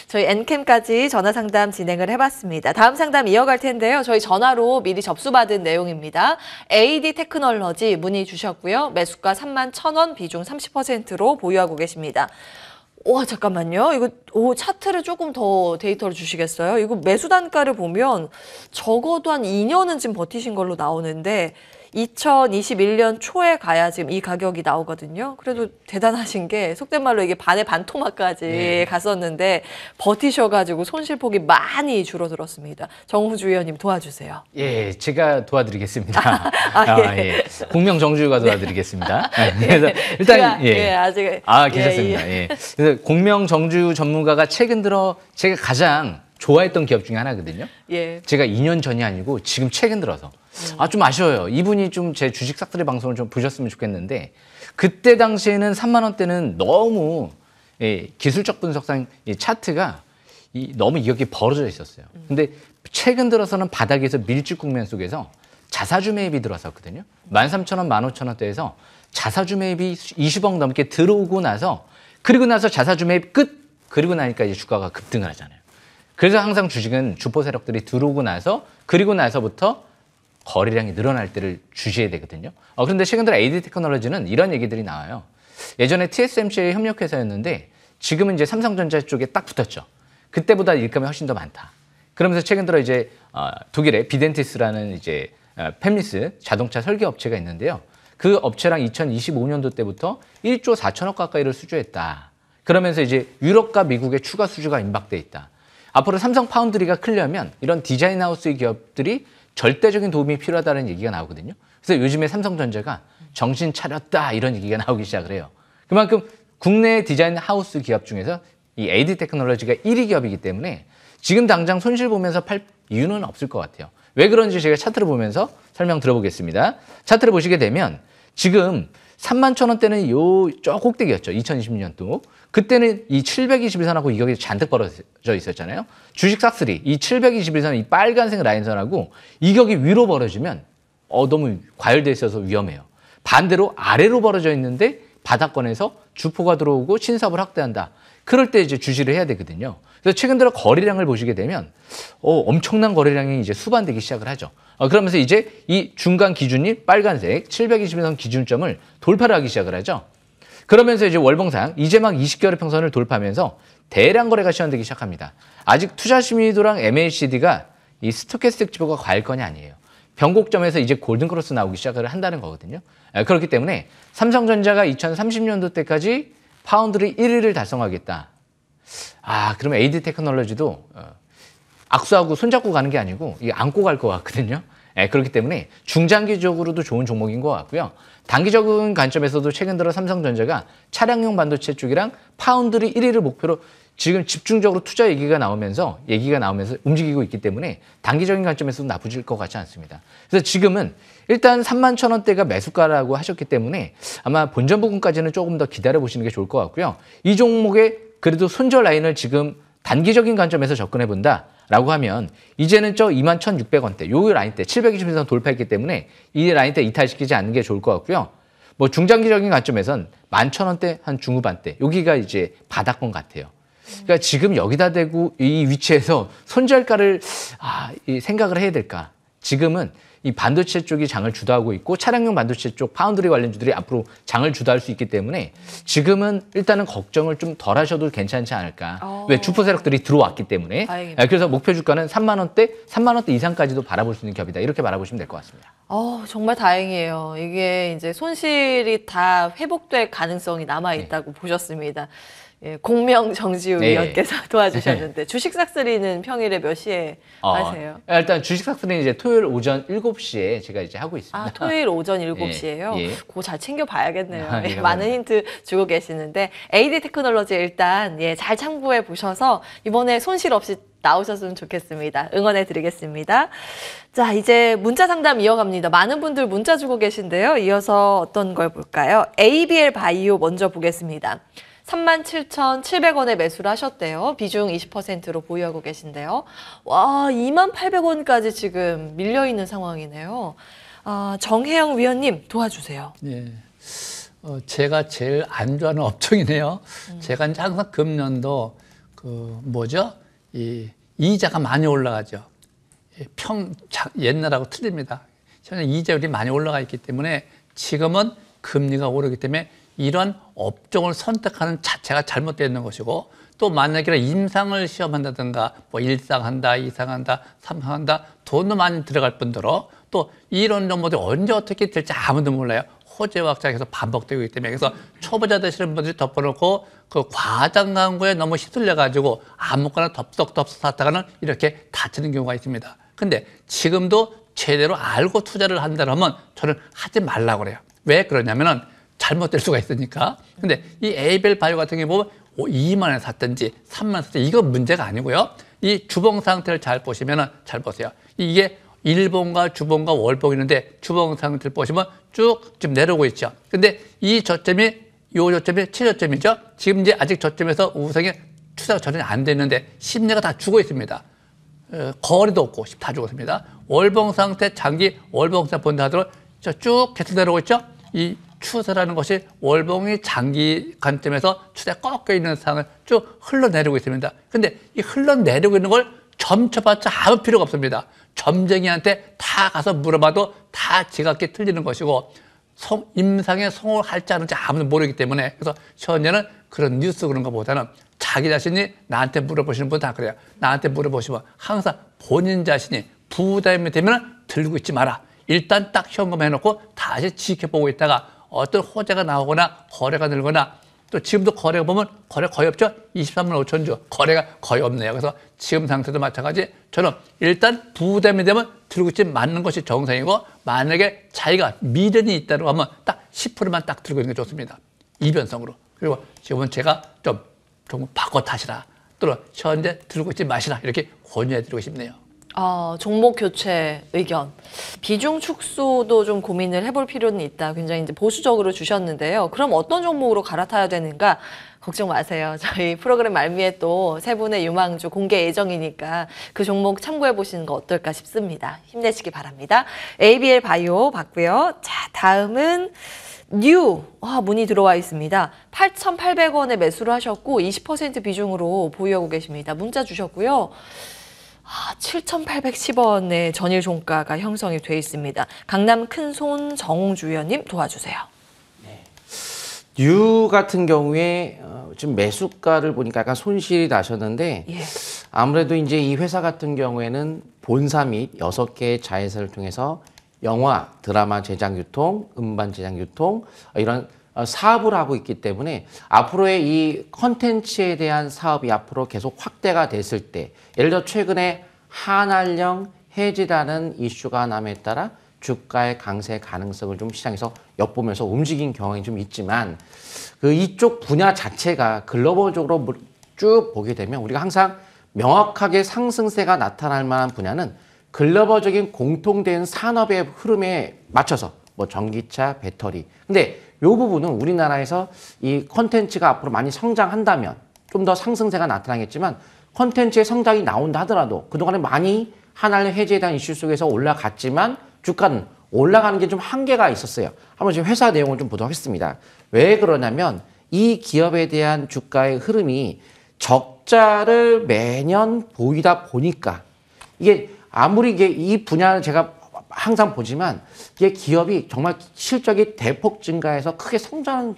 저희 엔캠까지 전화 상담 진행을 해봤습니다. 다음 상담 이어갈 텐데요. 저희 전화로 미리 접수받은 내용입니다. AD 테크놀로지 문의 주셨고요. 매수가 31,000원, 비중 30%로 보유하고 계십니다. 와, 잠깐만요. 이거 차트를 조금 더 데이터를 주시겠어요? 이거 매수 단가를 보면 적어도 한 2년은 지금 버티신 걸로 나오는데 2021년 초에 가야 지금 이 가격이 나오거든요. 그래도 대단하신 게 속된 말로 이게 반의 반토막까지 갔었는데 버티셔가지고 손실폭이 많이 줄어들었습니다. 정후주 위원님 도와주세요. 예, 제가 도와드리겠습니다. 예. 공명정주가 도와드리겠습니다. 그래서 일단 아직 괜찮습니다. 예. 그래서 공명정주 전문가가 최근 들어 제가 가장 좋아했던 기업 중에 하나거든요. 예. 제가 2년 전이 아니고 지금 최근 들어서 좀 아쉬워요. 이분이 좀 제 주식 싹쓸이 방송을 좀 보셨으면 좋겠는데 그때 당시에는 3만 원대는 너무 기술적 분석상 이 차트가 너무 이격이 벌어져 있었어요. 근데 최근 들어서는 바닥에서 밀집 국면 속에서 자사주 매입이 들어왔었거든요. 13,000원, 15,000원대에서 자사주 매입이 20억 넘게 들어오고 나서 그리고 나서 자사주 매입 끝 그리고 나니까 이제 주가가 급등을 하잖아요. 그래서 항상 주식은 주포 세력들이 들어오고 나서 그리고 나서부터 거래량이 늘어날 때를 주시해야 되거든요. 그런데 최근 들어 AD 테크놀로지는 이런 얘기들이 나와요. 예전에 TSMC의 협력회사였는데 지금은 이제 삼성전자 쪽에 딱 붙었죠. 그때보다 일감이 훨씬 더 많다. 그러면서 최근 들어 이제 독일의 비덴티스라는 이제 팹리스 자동차 설계 업체가 있는데요. 그 업체랑 2025년도 때부터 1조 4천억 가까이를 수주했다. 그러면서 이제 유럽과 미국의 추가 수주가 임박돼 있다. 앞으로 삼성 파운드리가 크려면 이런 디자인 하우스의 기업들이 절대적인 도움이 필요하다는 얘기가 나오거든요. 그래서 요즘에 삼성전자가 정신 차렸다 이런 얘기가 나오기 시작을 해요. 그만큼 국내 디자인 하우스 기업 중에서 이 AD 테크놀로지가 1위 기업이기 때문에 지금 당장 손실 보면서 팔 이유는 없을 것 같아요. 왜 그런지 제가 차트를 보면서 설명 들어보겠습니다. 차트를 보시게 되면 지금 31,000원대는 저 꼭대기였죠. 2020년도. 그때는 이 721선하고 이격이 잔뜩 벌어져 있었잖아요. 주식 싹쓸이 이 721선, 이 빨간색 라인선하고 이격이 위로 벌어지면 너무 과열돼 있어서 위험해요. 반대로 아래로 벌어져 있는데 바닥권에서 주포가 들어오고 신사업을 확대한다. 그럴 때 이제 주시를 해야 되거든요. 그래서 최근 들어 거래량을 보시게 되면 엄청난 거래량이 이제 수반되기 시작을 하죠. 그러면서 이제 이 중간 기준이 빨간색 721선 기준점을 돌파를 하기 시작을 하죠. 그러면서 이제 월봉상 이제 막 20개월의 평선을 돌파하면서 대량 거래가 시현되기 시작합니다. 아직 투자심의도랑 MACD가 이 스토캐스틱 지표가 과일권이 아니에요. 변곡점에서 이제 골든크로스 나오기 시작을 한다는 거거든요. 그렇기 때문에 삼성전자가 2030년도 때까지 파운드리 1위를 달성하겠다. 그러면 AD 테크놀로지도 악수하고 손잡고 가는 게 아니고 이게 안고 갈 것 같거든요. 그렇기 때문에 중장기적으로도 좋은 종목인 것 같고요. 단기적인 관점에서도 최근 들어 삼성전자가 차량용 반도체 쪽이랑 파운드리 1위를 목표로 지금 집중적으로 투자 얘기가 나오면서 움직이고 있기 때문에 단기적인 관점에서도 나쁘질 것 같지 않습니다. 그래서 지금은 일단 31,000원대가 매수가라고 하셨기 때문에 아마 본전 부분까지는 조금 더 기다려 보시는 게 좋을 것 같고요. 이 종목의 그래도 손절 라인을 지금 단기적인 관점에서 접근해 본다라고 하면 이제는 21,600원대 요 라인대 720선 돌파했기 때문에 이 라인대 이탈시키지 않는 게 좋을 것 같고요. 뭐 중장기적인 관점에선 11,000원대 한 중후반대 여기가 이제 바닥권 같아요. 그러니까 지금 여기다 대고 이 위치에서 손절가를 생각을 해야 될까? 지금은 이 반도체 쪽이 장을 주도하고 있고 차량용 반도체 쪽 파운드리 관련주들이 앞으로 장을 주도할 수 있기 때문에 지금은 일단은 걱정을 좀 덜 하셔도 괜찮지 않을까. 왜 주포 세력들이 들어왔기 때문에. 다행입니다. 그래서 목표 주가는 3만 원대 이상까지도 바라볼 수 있는 겹이다. 이렇게 바라보시면 될 것 같습니다. 정말 다행이에요. 이게 이제 손실이 다 회복될 가능성이 남아 있다고 보셨습니다. 예, 공명 정지우 위원께서 도와주셨는데 주식 싹쓸이는 평일에 몇 시에 하세요? 일단 주식 싹쓸이는 이제 토요일 오전 7시에 제가 이제 하고 있습니다. 토요일 오전 7시에요? 예. 그거 잘 챙겨봐야겠네요. 예, 많은 힌트 주고 계시는데 AD 테크놀로지 일단 잘 참고해 보셔서 이번에 손실 없이 나오셨으면 좋겠습니다. 응원해 드리겠습니다. 자, 이제 문자 상담 이어갑니다. 많은 분들 문자 주고 계신데요. 이어서 어떤 걸 볼까요? ABL 바이오 먼저 보겠습니다. 37,700원에 매수를 하셨대요. 비중 20%로 보유하고 계신데요. 와, 28,000원까지 지금 밀려있는 상황이네요. 정혜영 위원님 도와주세요. 예. 제가 제일 안 좋아하는 업종이네요. 제가 이제 항상 금년도 이 이자가 많이 올라가죠. 옛날하고 틀립니다. 현재 이자율이 많이 올라가 있기 때문에 지금은 금리가 오르기 때문에 이런 업종을 선택하는 자체가 잘못되는 것이고 또 만약에 임상을 시험한다든가 뭐 1상한다, 2상한다, 3상한다 돈도 많이 들어갈 뿐더러 또 이런 정보들이 언제 어떻게 될지 아무도 몰라요. 호재와 확장이 계속 반복되고 있기 때문에 그래서 초보자 되시는 분들이 덮어놓고 그 과장 광고에 너무 휩쓸려가지고 아무거나 덥석덥석 샀다가는 이렇게 다치는 경우가 있습니다. 근데 지금도 제대로 알고 투자를 한다면 저는 하지 말라고 그래요. 왜 그러냐면은 잘못될 수가 있으니까. 근데 이 에이벨 바이오 같은 경우 보면 2만 원에 샀든지 3만 원에 샀든지 이거 문제가 아니고요. 이 주봉 상태를 잘 보시면은 잘 보세요. 이게 일봉과 주봉과 월봉이 있는데 주봉 상태를 보시면 쭉 지금 내려오고 있죠. 근데 이 저점이 요 저점이 최저점이죠. 지금 이제 아직 저점에서 우상이 투자가 전혀 안 됐는데 심리가 다 죽어 있습니다. 거리도 없고 다 죽었습니다. 월봉 상태 장기 월봉 상태 본다 하더라도 쭉 계속 내려오고 있죠. 이 추세라는 것이 월봉이 장기 관점에서 추세가 꺾여 있는 상을 쭉 흘러내리고 있습니다. 근데 이 흘러내리고 있는 걸 점쳐봤자 아무 필요가 없습니다. 점쟁이한테 다 가서 물어봐도 다 지각게 틀리는 것이고 임상에 성공을 할지 안 할지 아무도 모르기 때문에 그래서 현재는 그런 뉴스 그런 것보다는 자기 자신이 나한테 물어보시는 분 다 그래요. 나한테 물어보시면 항상 본인 자신이 부담이 되면 들고 있지 마라. 일단 딱 현금해놓고 다시 지켜보고 있다가 어떤 호재가 나오거나 거래가 늘거나 또 지금도 거래가 보면 거래 거의 없죠. 23만 5천 주 거래가 거의 없네요. 그래서 지금 상태도 마찬가지 저는 일단 부담이 되면 들고 있지 않는 것이 정상이고 만약에 자기가 미련이 있다고 하면 딱 10%만 딱 들고 있는 게 좋습니다. 이변성으로. 그리고 지금은 제가 좀 바꿔 타시라. 또는 현재 들고 있지 마시라. 이렇게 권유해 드리고 싶네요. 종목 교체 의견. 비중 축소도 좀 고민을 해볼 필요는 있다. 굉장히 이제 보수적으로 주셨는데요. 그럼 어떤 종목으로 갈아타야 되는가? 걱정 마세요. 저희 프로그램 말미에 또 세 분의 유망주 공개 예정이니까 그 종목 참고해 보시는 거 어떨까 싶습니다. 힘내시기 바랍니다. ABL 바이오 봤고요. 자, 다음은 뉴 문의 들어와 있습니다. 8,800원에 매수를 하셨고 20% 비중으로 보유하고 계십니다. 문자 주셨고요. 7,810원의 전일 종가가 형성이 돼 있습니다. 강남 큰손 정주연님 도와주세요. 뉴 같은 경우에 지금 매수가를 보니까 약간 손실이 나셨는데 예. 아무래도 이제 이 회사 같은 경우에는 본사 및 6개의 자회사를 통해서 영화, 드라마 제작 유통, 음반 제작 유통 이런 사업을 하고 있기 때문에 앞으로의 이 컨텐츠에 대한 사업이 앞으로 계속 확대가 됐을 때 예를 들어 최근에 한알령 해지라는 이슈가 남에 따라 주가의 강세 가능성을 좀 시장에서 엿보면서 움직인 경향이 좀 있지만 그 이쪽 분야 자체가 글로벌적으로 쭉 보게 되면 우리가 항상 명확하게 상승세가 나타날 만한 분야는 글로벌적인 공통된 산업의 흐름에 맞춰서 뭐 전기차, 배터리. 근데 이 부분은 우리나라에서 이 콘텐츠가 앞으로 많이 성장한다면 좀 더 상승세가 나타나겠지만 콘텐츠의 성장이 나온다 하더라도 그동안에 많이 한알령 해지에 대한 이슈 속에서 올라갔지만 주가는 올라가는 게 좀 한계가 있었어요. 한번 지금 회사 내용을 좀 보도록 하겠습니다. 왜 그러냐면 이 기업에 대한 주가의 흐름이 적자를 매년 보이다 보니까 이게 아무리 이게 이 분야를 제가 항상 보지만 이게 기업이 정말 실적이 대폭 증가해서 크게 성장하는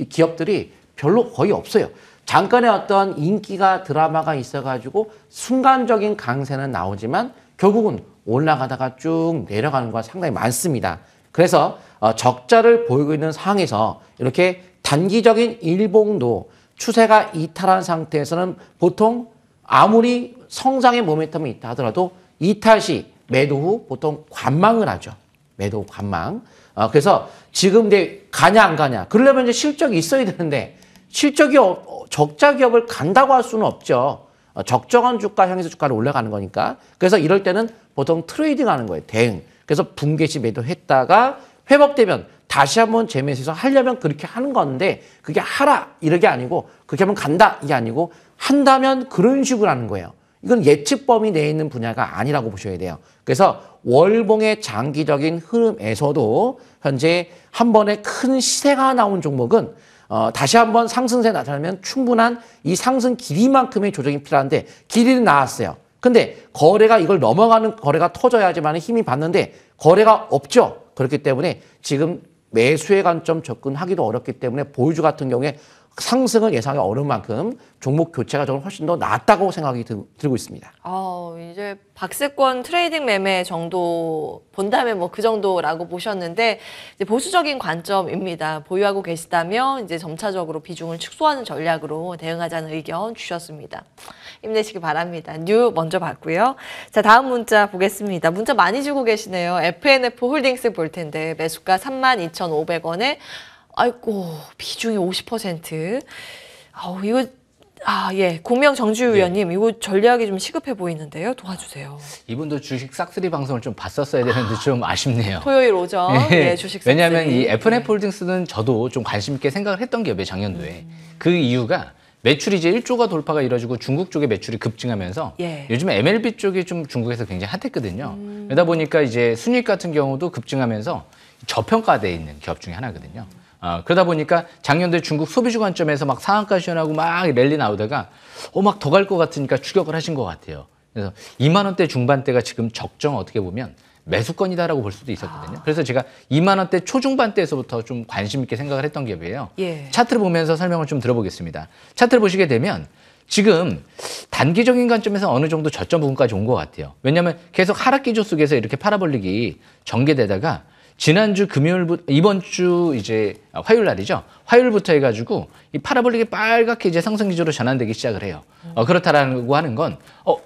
기업들이 별로 거의 없어요. 잠깐의 어떤 인기가 드라마가 있어가지고 순간적인 강세는 나오지만 결국은 올라가다가 쭉 내려가는 거 상당히 많습니다. 그래서 적자를 보이고 있는 상황에서 이렇게 단기적인 일봉도 추세가 이탈한 상태에서는 보통 아무리 성장의 모멘텀이 있다 하더라도 이탈 시 매도 후 보통 관망을 하죠. 매도 후 관망. 그래서 지금 이제 가냐 안 가냐. 그러려면 이제 실적이 있어야 되는데 실적이 적자 기업을 간다고 할 수는 없죠. 적정한 주가 향해서 주가를 올라가는 거니까. 그래서 이럴 때는 보통 트레이딩 하는 거예요. 대응. 그래서 붕괴 시 매도했다가 회복되면 다시 한번 재매수해서 하려면 그렇게 하는 건데 그게 하라 이게 아니고 그렇게 하면 간다 이게 아니고 한다면 그런 식으로 하는 거예요. 이건 예측 범위 내에 있는 분야가 아니라고 보셔야 돼요. 그래서 월봉의 장기적인 흐름에서도 현재 한 번에 큰 시세가 나온 종목은 다시 한번 상승세 나타나면 충분한 이 상승 길이만큼의 조정이 필요한데 길이는 나왔어요. 근데 거래가 이걸 넘어가는 거래가 터져야지만 힘이 받는데 거래가 없죠. 그렇기 때문에 지금 매수의 관점 접근하기도 어렵기 때문에 보유주 같은 경우에 상승을 예상하기 어려운 만큼 종목 교체가 저는 훨씬 더 낫다고 생각이 들고 있습니다. 이제 박스권 트레이딩 매매 정도 본다면 뭐 그 정도라고 보셨는데 이제 보수적인 관점입니다. 보유하고 계시다면 이제 점차적으로 비중을 축소하는 전략으로 대응하자는 의견 주셨습니다. 힘내시기 바랍니다. 뉴 먼저 봤고요. 자, 다음 문자 보겠습니다. 문자 많이 주고 계시네요. FNF 홀딩스 볼 텐데 매수가 32,500원에 아이고 비중이 50%. 이거 예, 공명 정주유 의원님 이거 전략이 좀 시급해 보이는데요. 도와주세요. 이분도 주식 싹쓸이 방송을 좀 봤었어야 되는데 좀 아쉽네요. 토요일 오전 예, 주식 싹쓸이. 왜냐하면 이 FNF 홀딩스는 저도 좀 관심 있게 생각을 했던 기업이에요. 작년도에. 그 이유가 매출이 이제 1조가 돌파가 이뤄지고 중국 쪽의 매출이 급증하면서 예. 요즘에 MLB 쪽이 좀 중국에서 굉장히 핫했거든요. 그러다 보니까 이제 순이익 같은 경우도 급증하면서 저평가돼 있는 기업 중에 하나거든요. 그러다 보니까 작년도에 중국 소비주 관점에서 막 상한가 시연하고 막 랠리 나오다가 막 더 갈 것 같으니까 추격을 하신 것 같아요. 그래서 2만 원대 중반대가 지금 적정 어떻게 보면 매수권이다라고 볼 수도 있었거든요. 그래서 제가 2만 원대 초중반대에서부터 좀 관심 있게 생각을 했던 기업이에요. 예. 차트를 보면서 설명을 좀 들어보겠습니다. 차트를 보시게 되면 지금 단기적인 관점에서 어느 정도 저점 부분까지 온 것 같아요. 왜냐하면 계속 하락 기조 속에서 이렇게 파라볼릭이 전개되다가 지난주 금요일부터 이번 주 이제 화요일 날이죠. 화요일부터 해가지고 이 파라볼릭이 빨갛게 이제 상승 기조로 전환되기 시작을 해요. 그렇다라고 하는 건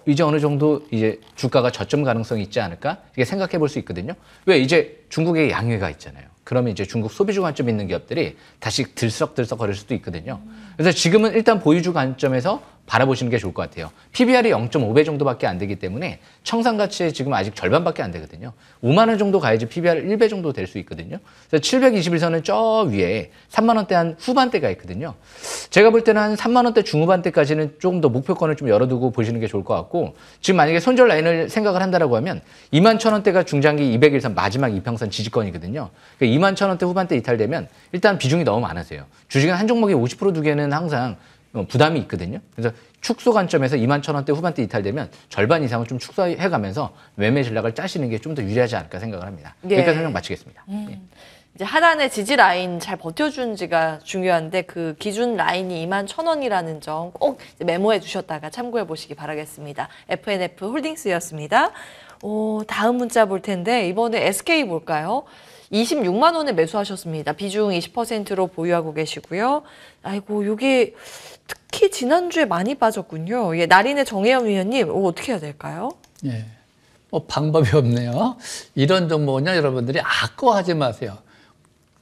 이제 어느 정도 이제 주가가 저점 가능성이 있지 않을까 이게 생각해 볼 수 있거든요. 왜 이제 중국에 양회가 있잖아요. 그러면 이제 중국 소비주 관점 있는 기업들이 다시 들썩들썩 거릴 수도 있거든요. 그래서 지금은 일단 보유주 관점에서 바라보시는 게 좋을 것 같아요. PBR이 0.5배 정도밖에 안 되기 때문에 청산 가치에 지금 아직 절반밖에 안 되거든요. 5만 원 정도 가야지 PBR 1배 정도 될 수 있거든요. 그래서 721선은 저 위에 3만 원대 한 후반대가 있거든요. 제가 볼 때는 한 3만 원대 중후반대까지는 조금 더 목표권을 좀 열어두고 보시는 게 좋을 것 같고, 지금 만약에 손절 라인을 생각을 한다라고 하면 2만 1,000원대가 중장기 200일선 마지막 이평선 지지권이거든요. 그러니까 2만 1,000원대 후반대 이탈되면 일단 비중이 너무 많으세요. 주식은 한 종목에 50% 두개는 항상 부담이 있거든요. 그래서 축소 관점에서 2만 1,000원대 후반대 이탈되면 절반 이상은 좀 축소해가면서 매매 전략을 짜시는 게 좀 더 유리하지 않을까 생각을 합니다. 예. 여기까지 설명 마치겠습니다. 예. 이제 하단의 지지 라인 잘 버텨주는지가 중요한데 그 기준 라인이 21,000원이라는 점 꼭 메모해 두셨다가 참고해 보시기 바라겠습니다. FNF 홀딩스였습니다. 다음 문자 볼 텐데 이번에 SK 볼까요? 26만 원에 매수하셨습니다. 비중 20%로 보유하고 계시고요. 아이고, 요게 특히 지난주에 많이 빠졌군요. 예, 나린의 정혜연 위원님, 어떻게 해야 될까요? 예. 방법이 없네요. 이런 종목은요, 여러분들이 아까워하지 마세요.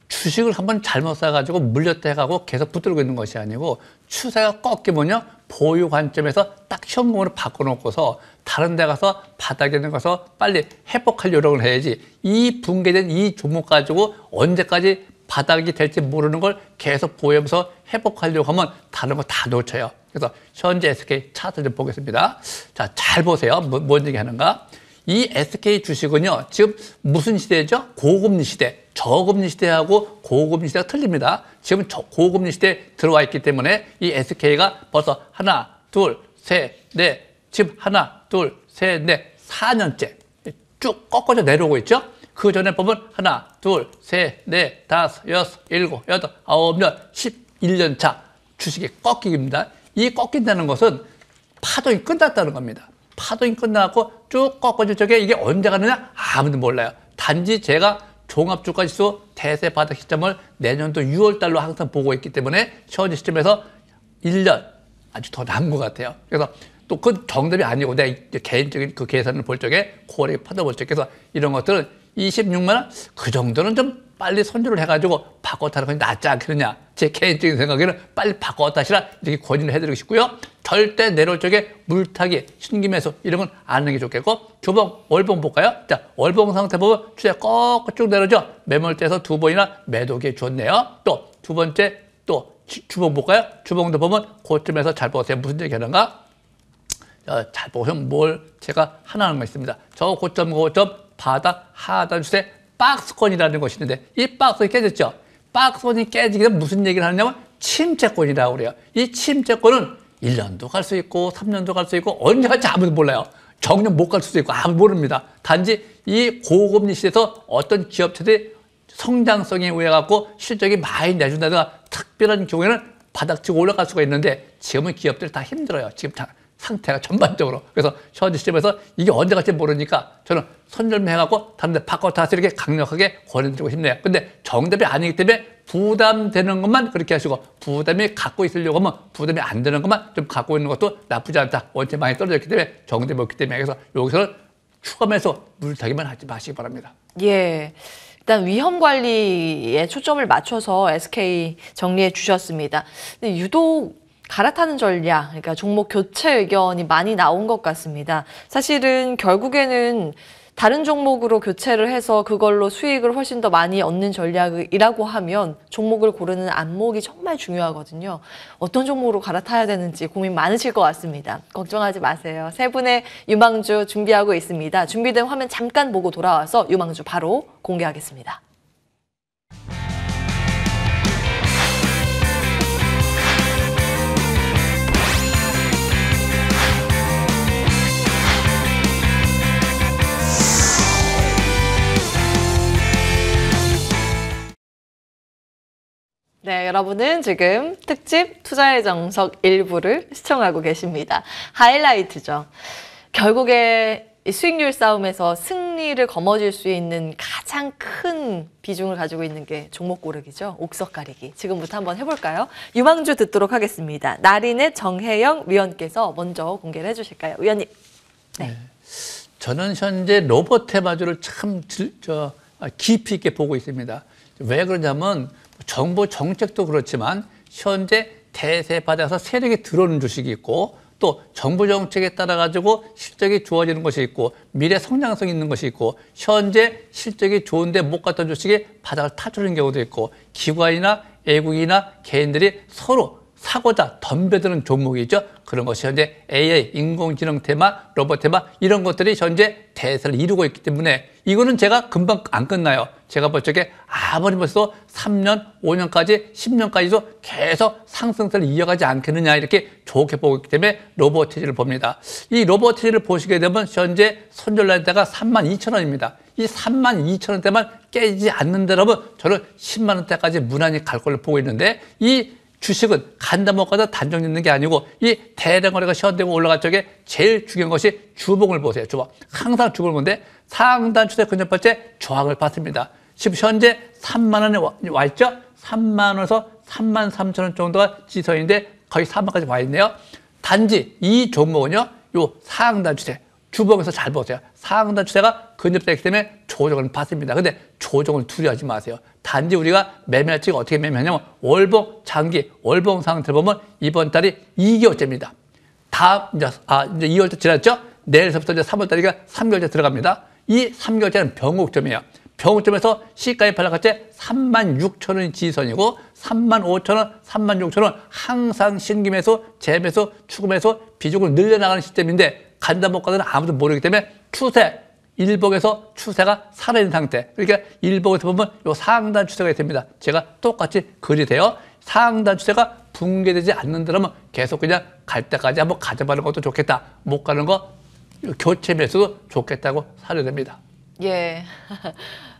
주식을 한번 잘못 사가지고 물렸다 해가고 계속 붙들고 있는 것이 아니고 추세가 꺾이면요, 보유 관점에서 딱 현금으로 바꿔놓고서 다른 데 가서 바닥에 가서 빨리 회복할 노력을 해야지, 이 붕괴된 이 종목 가지고 언제까지 바닥이 될지 모르는 걸 계속 보유하면서 회복하려고 하면 다른 거 다 놓쳐요. 그래서 현재 SK 차트 좀 보겠습니다. 자, 잘 보세요. 뭔 얘기 하는가? 이 SK 주식은요, 지금 무슨 시대죠? 고금리 시대. 저금리 시대하고 고금리 시대가 틀립니다. 지금 고금리 시대에 들어와 있기 때문에 이 SK가 벌써 하나, 둘, 셋, 넷, 지금 하나, 둘, 셋, 넷, 4년째 쭉 꺾어져 내려오고 있죠? 그 전에 보면 하나, 둘, 셋, 넷, 다섯, 여섯, 일곱, 여덟, 아홉, 열, 11년 차 주식이 꺾이기입니다. 이 꺾인다는 것은 파동이 끝났다는 겁니다. 파동이 끝나고 쭉 꺾어질 적에 이게 언제 가느냐? 아무도 몰라요. 단지 제가 종합주가지수 대세 바닥 시점을 내년도 6월 달로 항상 보고 있기 때문에 현재 시점에서 1년 아주 더 남은 것 같아요. 그래서 또 그 정답이 아니고 내가 개인적인 그 계산을 볼 적에 고래 파도 적에 그래서 이런 것들은 26만 원 그 정도는 좀 빨리 손절을 해가지고 바꿔 타는 것이 낫지 않겠느냐. 제 개인적인 생각에는 빨리 바꿔 타시라 이렇게 권유를 해드리고 싶고요. 절대 내려올 적에 물타기, 신기매수 이런 건 안 하는 게 좋겠고, 주봉, 월봉 볼까요? 자, 월봉 상태 보면 추세 꺾어 쭉 내려오죠. 매몰대에서 두 번이나 매도기에 줬네요. 또 두 번째 또 주봉 볼까요? 주봉도 보면 고점에서 잘 보세요. 무슨 얘기 하는가? 잘 보시면 제가 하나 하는 거 있습니다. 저 고점 바닥 하단 추세 박스권이라는 것이 있는데 이 박스권이 깨졌죠. 박스권이 깨지게 되면 무슨 얘기를 하느냐면 침체권이라고 그래요. 이 침체권은 1년도 갈 수 있고 3년도 갈 수 있고 언제 갈지 아무도 몰라요. 정년 못 갈 수도 있고 아무도 모릅니다. 단지 이 고금리 시대에서 어떤 기업체들이 성장성에 의해 갖고 실적이 많이 내준다든가 특별한 경우에는 바닥치고 올라갈 수가 있는데 지금은 기업들이 다 힘들어요. 지금 상태가 전반적으로. 그래서 현재 시점에서 이게 언제 갈지 모르니까 저는 선점해갖고 다른 데 바꿔 타서 이렇게 강력하게 권해드리고 싶네요. 근데 정답이 아니기 때문에 부담되는 것만 그렇게 하시고, 부담이 갖고 있으려고 하면 부담이 안 되는 것만 좀 갖고 있는 것도 나쁘지 않다. 원체 많이 떨어졌기 때문에 정답이 없기 때문에. 그래서 여기서는 추가해서 물타기만 하지 마시기 바랍니다. 예. 일단 위험 관리에 초점을 맞춰서 SK 정리해 주셨습니다. 근데 유독 갈아타는 전략, 그러니까 종목 교체 의견이 많이 나온 것 같습니다. 사실은 결국에는 다른 종목으로 교체를 해서 그걸로 수익을 훨씬 더 많이 얻는 전략이라고 하면 종목을 고르는 안목이 정말 중요하거든요. 어떤 종목으로 갈아타야 되는지 고민 많으실 것 같습니다. 걱정하지 마세요. 세 분의 유망주 준비하고 있습니다. 준비된 화면 잠깐 보고 돌아와서 유망주 바로 공개하겠습니다. 네, 여러분은 지금 특집 투자의 정석 일부를 시청하고 계십니다. 하이라이트죠. 결국에 이 수익률 싸움에서 승리를 거머쥘 수 있는 가장 큰 비중을 가지고 있는 게 종목 고르기죠. 옥석 가리기. 지금부터 한번 해볼까요? 유망주 듣도록 하겠습니다. 나린의 정혜영 위원께서 먼저 공개를 해주실까요? 위원님. 네. 저는 현재 로봇 테마주를 참 깊이 있게 보고 있습니다. 왜 그러냐면 정부 정책도 그렇지만 현재 대세 바닥에서 세력이 들어오는 주식이 있고 또 정부 정책에 따라 가지고 실적이 좋아지는 것이 있고 미래 성장성이 있는 것이 있고 현재 실적이 좋은데 못 갔던 주식이 바닥을 타주는 경우도 있고 기관이나 외국인이나 개인들이 서로 사고자 덤벼드는 종목이 있죠. 그런 것이 현재 AI, 인공지능 테마, 로봇 테마 이런 것들이 현재 대세를 이루고 있기 때문에 이거는 제가 금방 안 끝나요. 제가 볼 적에 아무리 벌써 3년, 5년까지, 10년까지도 계속 상승세를 이어가지 않겠느냐 이렇게 좋게 보고 있기 때문에 로보티지를 봅니다. 이 로보티지를 보시게 되면 현재 손절라인대가 32,000원입니다. 이 32,000원대만 깨지지 않는다면 저는 10만 원대까지 무난히 갈 걸로 보고 있는데 이 주식은 간다 못 가다 단정 짓는 게 아니고 이 대량 거래가 시작되고 올라갈 적에 제일 중요한 것이 주봉을 보세요. 주봉. 항상 주봉을 보는데 상단 추세 근접발제 저항을 받습니다. 지금 현재 3만 원에 와 있죠? 3만 원에서 3만 3천 원 정도가 지선인데 거의 4만까지 와 있네요. 단지 이 종목은요. 요 상단 추세. 주봉에서 잘 보세요. 상단 추세가 근접되기 때문에 조정을 받습니다. 근데 조정을 두려워하지 마세요. 단지 우리가 매매할 적이 어떻게 매매하냐면 월봉, 장기, 월봉 상태를 보면 이번 달이 2개월째입니다. 다음, 이제 2월째 지났죠? 내일서부터 이제 3월달이니까 3개월째 들어갑니다. 이 3개월째는 병옥점이에요. 병옥점에서 시가의 팔락가째 36,000원이 지선이고 35,000원, 36,000원 항상 신규매수, 재매수, 추가매수 비중을 늘려나가는 시스템인데 간다 못 가다는 아무도 모르기 때문에 추세, 일봉에서 추세가 살아있는 상태. 그러니까 일봉에서 보면 요 상단 추세가 됩니다. 제가 똑같이 그리세요. 상단 추세가 붕괴되지 않는다면 계속 그냥 갈 때까지 한번 가져가는 것도 좋겠다. 못 가는 거 교체 매수도 좋겠다고 사료됩니다. 예.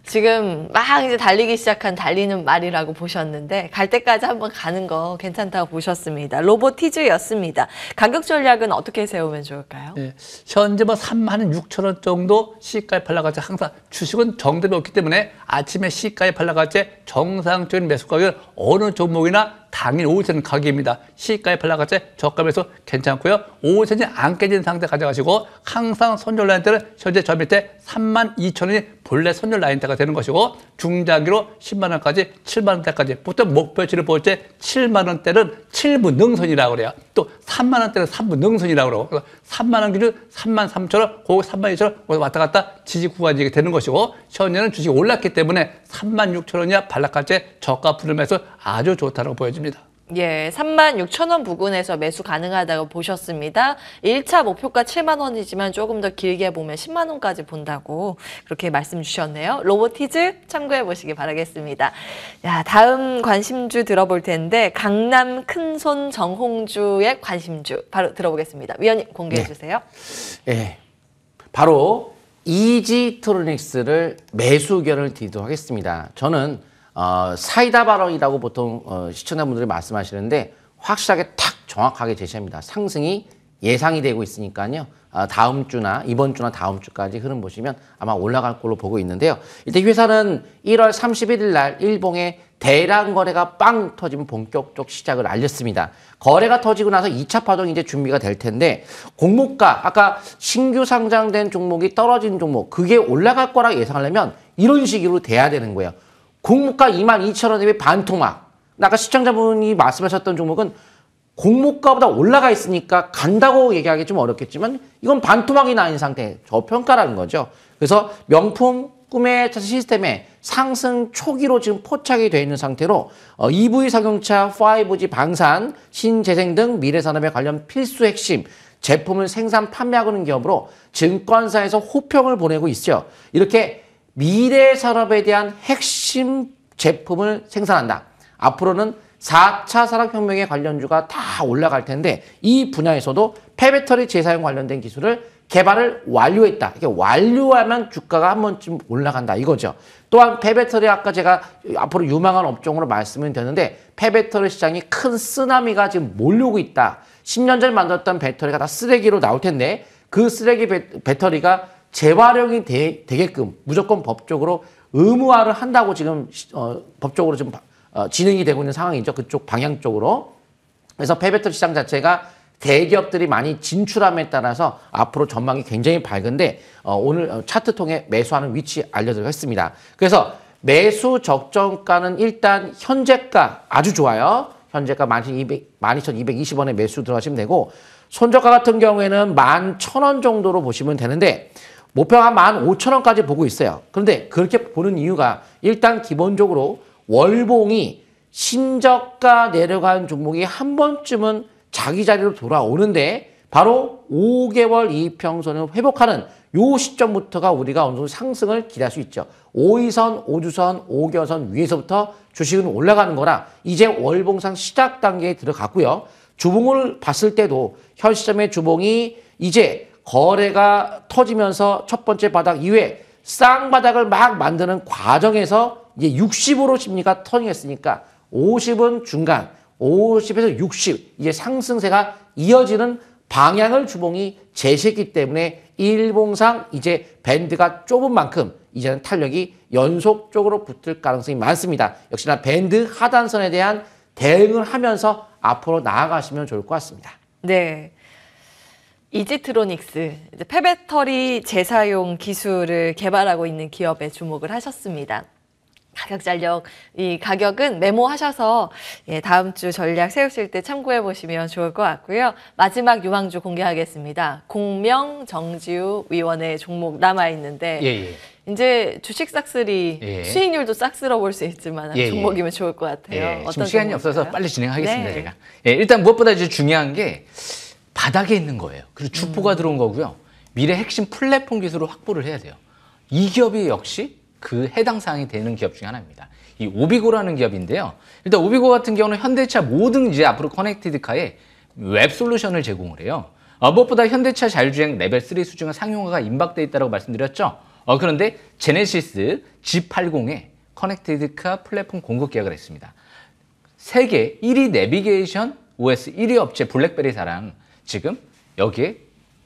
지금 막 이제 달리기 시작한 달리는 말이라고 보셨는데 갈 때까지 한번 가는 거 괜찮다고 보셨습니다. 로보티즈였습니다. 가격 전략은 어떻게 세우면 좋을까요? 예, 현재 뭐 36,000원 정도 시가에 팔라가지 항상 주식은 정답이 없기 때문에 아침에 시가에 팔라가지 정상적인 매수 가격은 어느 종목이나 당일 5선 가격입니다. 시가에 팔라가지 저가에서 괜찮고요. 5선이 안 깨진 상태 가져가시고 항상 손절 라인대는 현재 저 밑에 32,000원이 본래 손절 라인대가 되는 것이고 중장기로 10만 원까지 7만 원대까지 보통 목표치를 볼 때 7만 원대는 7부 능선이라고 그래요. 또 3만 원대는 3부 능선이라고 그러고 그래서 3만 원 기준 3만 3천 원, 3만 2천 원 왔다 갔다 지지 구간이 되는 것이고 현재는 주식이 올랐기 때문에 3만 6천 원이야 발락가치 저가 풀면서 아주 좋다고 보여집니다. 예, 36,000원 부근에서 매수 가능하다고 보셨습니다. 1차 목표가 7만 원이지만 조금 더 길게 보면 10만 원까지 본다고 그렇게 말씀 주셨네요. 로보티즈 참고해 보시기 바라겠습니다. 야, 다음 관심주 들어볼 텐데 강남 큰손 정홍주의 관심주 바로 들어보겠습니다. 위원님 공개해 주세요. 예, 바로 이지트로닉스를 매수 의견을 드리도록 하겠습니다. 저는 사이다 발언이라고 보통 시청자분들이 말씀하시는데 확실하게 탁 정확하게 제시합니다. 상승이 예상이 되고 있으니까요. 다음 주나 이번 주나 다음 주까지 흐름 보시면 아마 올라갈 걸로 보고 있는데요. 일단 회사는 1월 31일 날 일봉에 대량 거래가 빵 터지면 본격적 시작을 알렸습니다. 거래가 터지고 나서 2차 파동이 이제 준비가 될 텐데 공모가 아까 신규 상장된 종목이 떨어진 종목 그게 올라갈 거라 예상하려면 이런 식으로 돼야 되는 거예요. 공모가 22,000원 대비 반토막. 아까 시청자분이 말씀하셨던 종목은 공모가보다 올라가 있으니까 간다고 얘기하기 좀 어렵겠지만 이건 반토막이 나 있는 상태, 저평가라는 거죠. 그래서 명품 꿈의 시스템에 상승 초기로 지금 포착이 되어 있는 상태로 EV 사용차, 5G 방산, 신재생 등 미래산업에 관련 필수 핵심 제품을 생산 판매하는 기업으로 증권사에서 호평을 보내고 있죠. 이렇게 미래 산업에 대한 핵심 제품을 생산한다. 앞으로는 4차 산업혁명의 관련주가 다 올라갈 텐데 이 분야에서도 폐배터리 재사용 관련된 기술을 개발을 완료했다. 이게 완료하면 주가가 한 번쯤 올라간다 이거죠. 또한 폐배터리 아까 제가 앞으로 유망한 업종으로 말씀을 드렸는데 폐배터리 시장이 큰 쓰나미가 지금 몰려오고 있다. 10년 전에 만들었던 배터리가 다 쓰레기로 나올 텐데 그 쓰레기 배터리가 재활용이 되게끔 무조건 법적으로 의무화를 한다고 지금 법적으로 지금 진행이 되고 있는 상황이죠. 그쪽 방향 쪽으로. 그래서 폐배터리 시장 자체가 대기업들이 많이 진출함에 따라서 앞으로 전망이 굉장히 밝은데 오늘 차트 통해 매수하는 위치 알려드리겠습니다. 그래서 매수 적정가는 일단 현재가 아주 좋아요. 현재가 12,220원에 매수 들어가시면 되고 손저가 같은 경우에는 11,000원 정도로 보시면 되는데 목표가 한 15,000원까지 보고 있어요. 그런데 그렇게 보는 이유가 일단 기본적으로 월봉이 신저가 내려간 종목이 한 번쯤은 자기 자리로 돌아오는데 바로 5개월 이평선을 회복하는 요 시점부터가 우리가 어느 정도 상승을 기대할 수 있죠. 5이선, 5주선, 5개월선 위에서부터 주식은 올라가는 거라 이제 월봉상 시작 단계에 들어갔고요. 주봉을 봤을 때도 현 시점의 주봉이 이제 거래가 터지면서 첫 번째 바닥 이후에 쌍바닥을 막 만드는 과정에서 이제 60으로 심리가 터닝했으니까 50은 중간, 50에서 60 이제 상승세가 이어지는 방향을 주봉이 제시했기 때문에 일봉상 이제 밴드가 좁은 만큼 이제는 탄력이 연속적으로 붙을 가능성이 많습니다. 역시나 밴드 하단선에 대한 대응을 하면서 앞으로 나아가시면 좋을 것 같습니다. 네. 이지트로닉스, 폐배터리 재사용 기술을 개발하고 있는 기업에 주목을 하셨습니다. 가격 전력, 이 가격은 메모하셔서 다음 주 전략 세우실 때 참고해 보시면 좋을 것 같고요. 마지막 유망주 공개하겠습니다. 공명 정지우 위원의 종목 남아있는데 이제 주식 싹쓸이 수익률도 싹쓸어 볼 수 있지만 종목이면 좋을 것 같아요. 어떤 지금 시간이 종목일까요? 없어서 빨리 진행하겠습니다. 네. 제가. 일단 무엇보다 이제 중요한 게 바닥에 있는 거예요. 그리고 주포가 들어온 거고요. 미래 핵심 플랫폼 기술을 확보를 해야 돼요. 이 기업이 역시 그 해당 사항이 되는 기업 중에 하나입니다. 이 오비고라는 기업인데요. 일단 오비고 같은 경우는 현대차 모든 이제 앞으로 커넥티드카에 웹 솔루션을 제공을 해요. 무엇보다 현대차 자율주행 레벨 3 수준의 상용화가 임박돼 있다고 말씀드렸죠. 그런데 제네시스 G80에 커넥티드카 플랫폼 공급 계약을 했습니다. 세계 1위 내비게이션 OS 1위 업체 블랙베리사랑 지금 여기에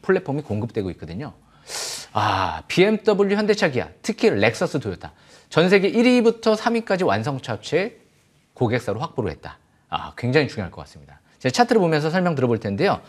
플랫폼이 공급되고 있거든요. BMW, 현대차, 기아, 특히 렉서스, 토요타 전 세계 1위부터 3위까지 완성차 업체 고객사로 확보를 했다. 굉장히 중요할 것 같습니다. 제가 차트를 보면서 설명 들어볼 텐데요.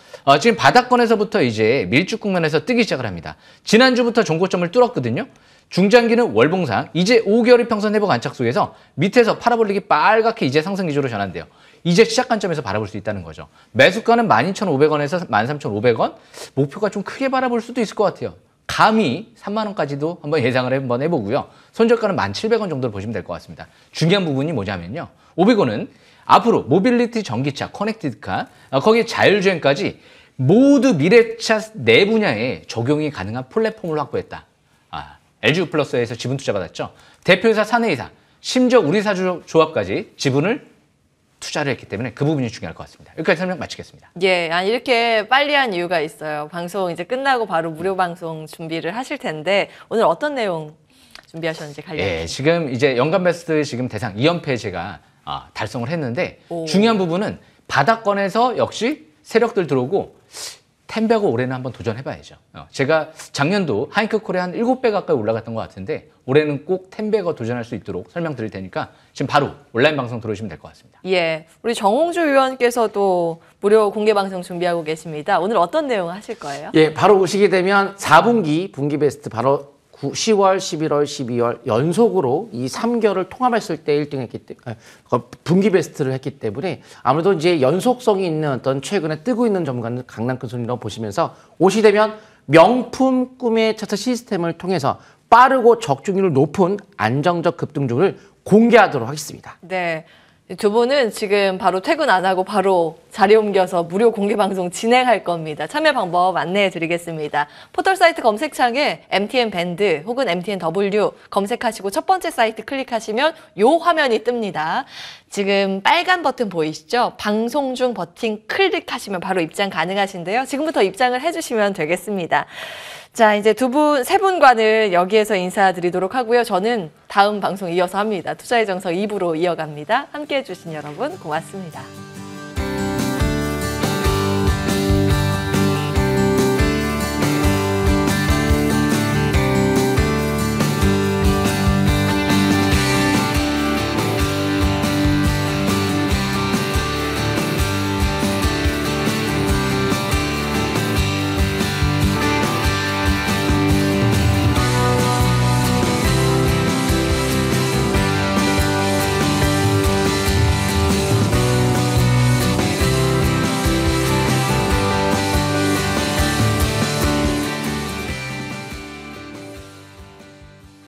지금 바닥권에서부터 이제 밀집 국면에서 뜨기 시작을 합니다. 지난주부터 종고점을 뚫었거든요. 중장기는 월봉상 이제 5개월 이평선 회복 안착 속에서 밑에서 파라볼릭이 빨갛게 이제 상승 기조로 전환돼요. 이제 시작 관점에서 바라볼 수 있다는 거죠. 매수가는 12,500원에서 13,500원 목표가 좀 크게 바라볼 수도 있을 것 같아요. 감히 3만 원까지도 한번 예상을 한번 해보고요. 손절가는 1,700원 정도로 보시면 될 것 같습니다. 중요한 부분이 뭐냐면요. 오비고는 앞으로 모빌리티, 전기차, 커넥티드카, 거기에 자율주행까지 모두 미래차 내 분야에 적용이 가능한 플랫폼을 확보했다. LG 플러스에서 지분 투자 받았죠. 대표이사, 사내이사, 심지어 우리 사주 조합까지 지분을 투자를 했기 때문에 그 부분이 중요할 것 같습니다. 여기까지 설명 마치겠습니다. 이렇게 빨리 한 이유가 있어요. 방송 이제 끝나고 바로 무료 방송 준비를 하실 텐데 오늘 어떤 내용 준비하셨는지 관련. 지금 이제 연간 베스트 지금 대상 2연패 제가 달성을 했는데 중요한 부분은 바닥권에서 역시 세력들 들어오고 텐베거 올해는 한번 도전해봐야죠. 제가 작년도 하이크 코리아 한 7배 가까이 올라갔던 것 같은데 올해는 꼭 텐베거 도전할 수 있도록 설명드릴 테니까 지금 바로 온라인 방송 들어오시면 될 것 같습니다. 우리 정홍주 의원께서도 무료 공개 방송 준비하고 계십니다. 오늘 어떤 내용 하실 거예요? 바로 오시게 되면 4분기 분기 베스트 바로 10월, 11월, 12월 연속으로 이 3개월을 통합했을 때 1등 했기 때문에 분기 베스트를 했기 때문에 아무래도 이제 연속성이 있는 어떤 최근에 뜨고 있는 전문가는 강남큰 손이라고 보시면서 오시게 되면 명품 꿈의 차트 시스템을 통해서 빠르고 적중률 높은 안정적 급등주를 공개하도록 하겠습니다. 네. 두 분은 지금 바로 퇴근 안 하고 바로 자리 옮겨서 무료 공개 방송 진행할 겁니다. 참여 방법 안내해 드리겠습니다. 포털 사이트 검색창에 MTN 밴드 혹은 MTN W 검색하시고 첫 번째 사이트 클릭하시면 요 화면이 뜨입니다. 지금 빨간 버튼 보이시죠? 방송 중 버튼 클릭하시면 바로 입장 가능하신데요. 지금부터 입장을 해주시면 되겠습니다. 자, 이제 세 분과는 여기에서 인사드리도록 하고요. 저는 다음 방송 이어서 합니다. 투자의 정석 2부로 이어갑니다. 함께해 주신 여러분 고맙습니다.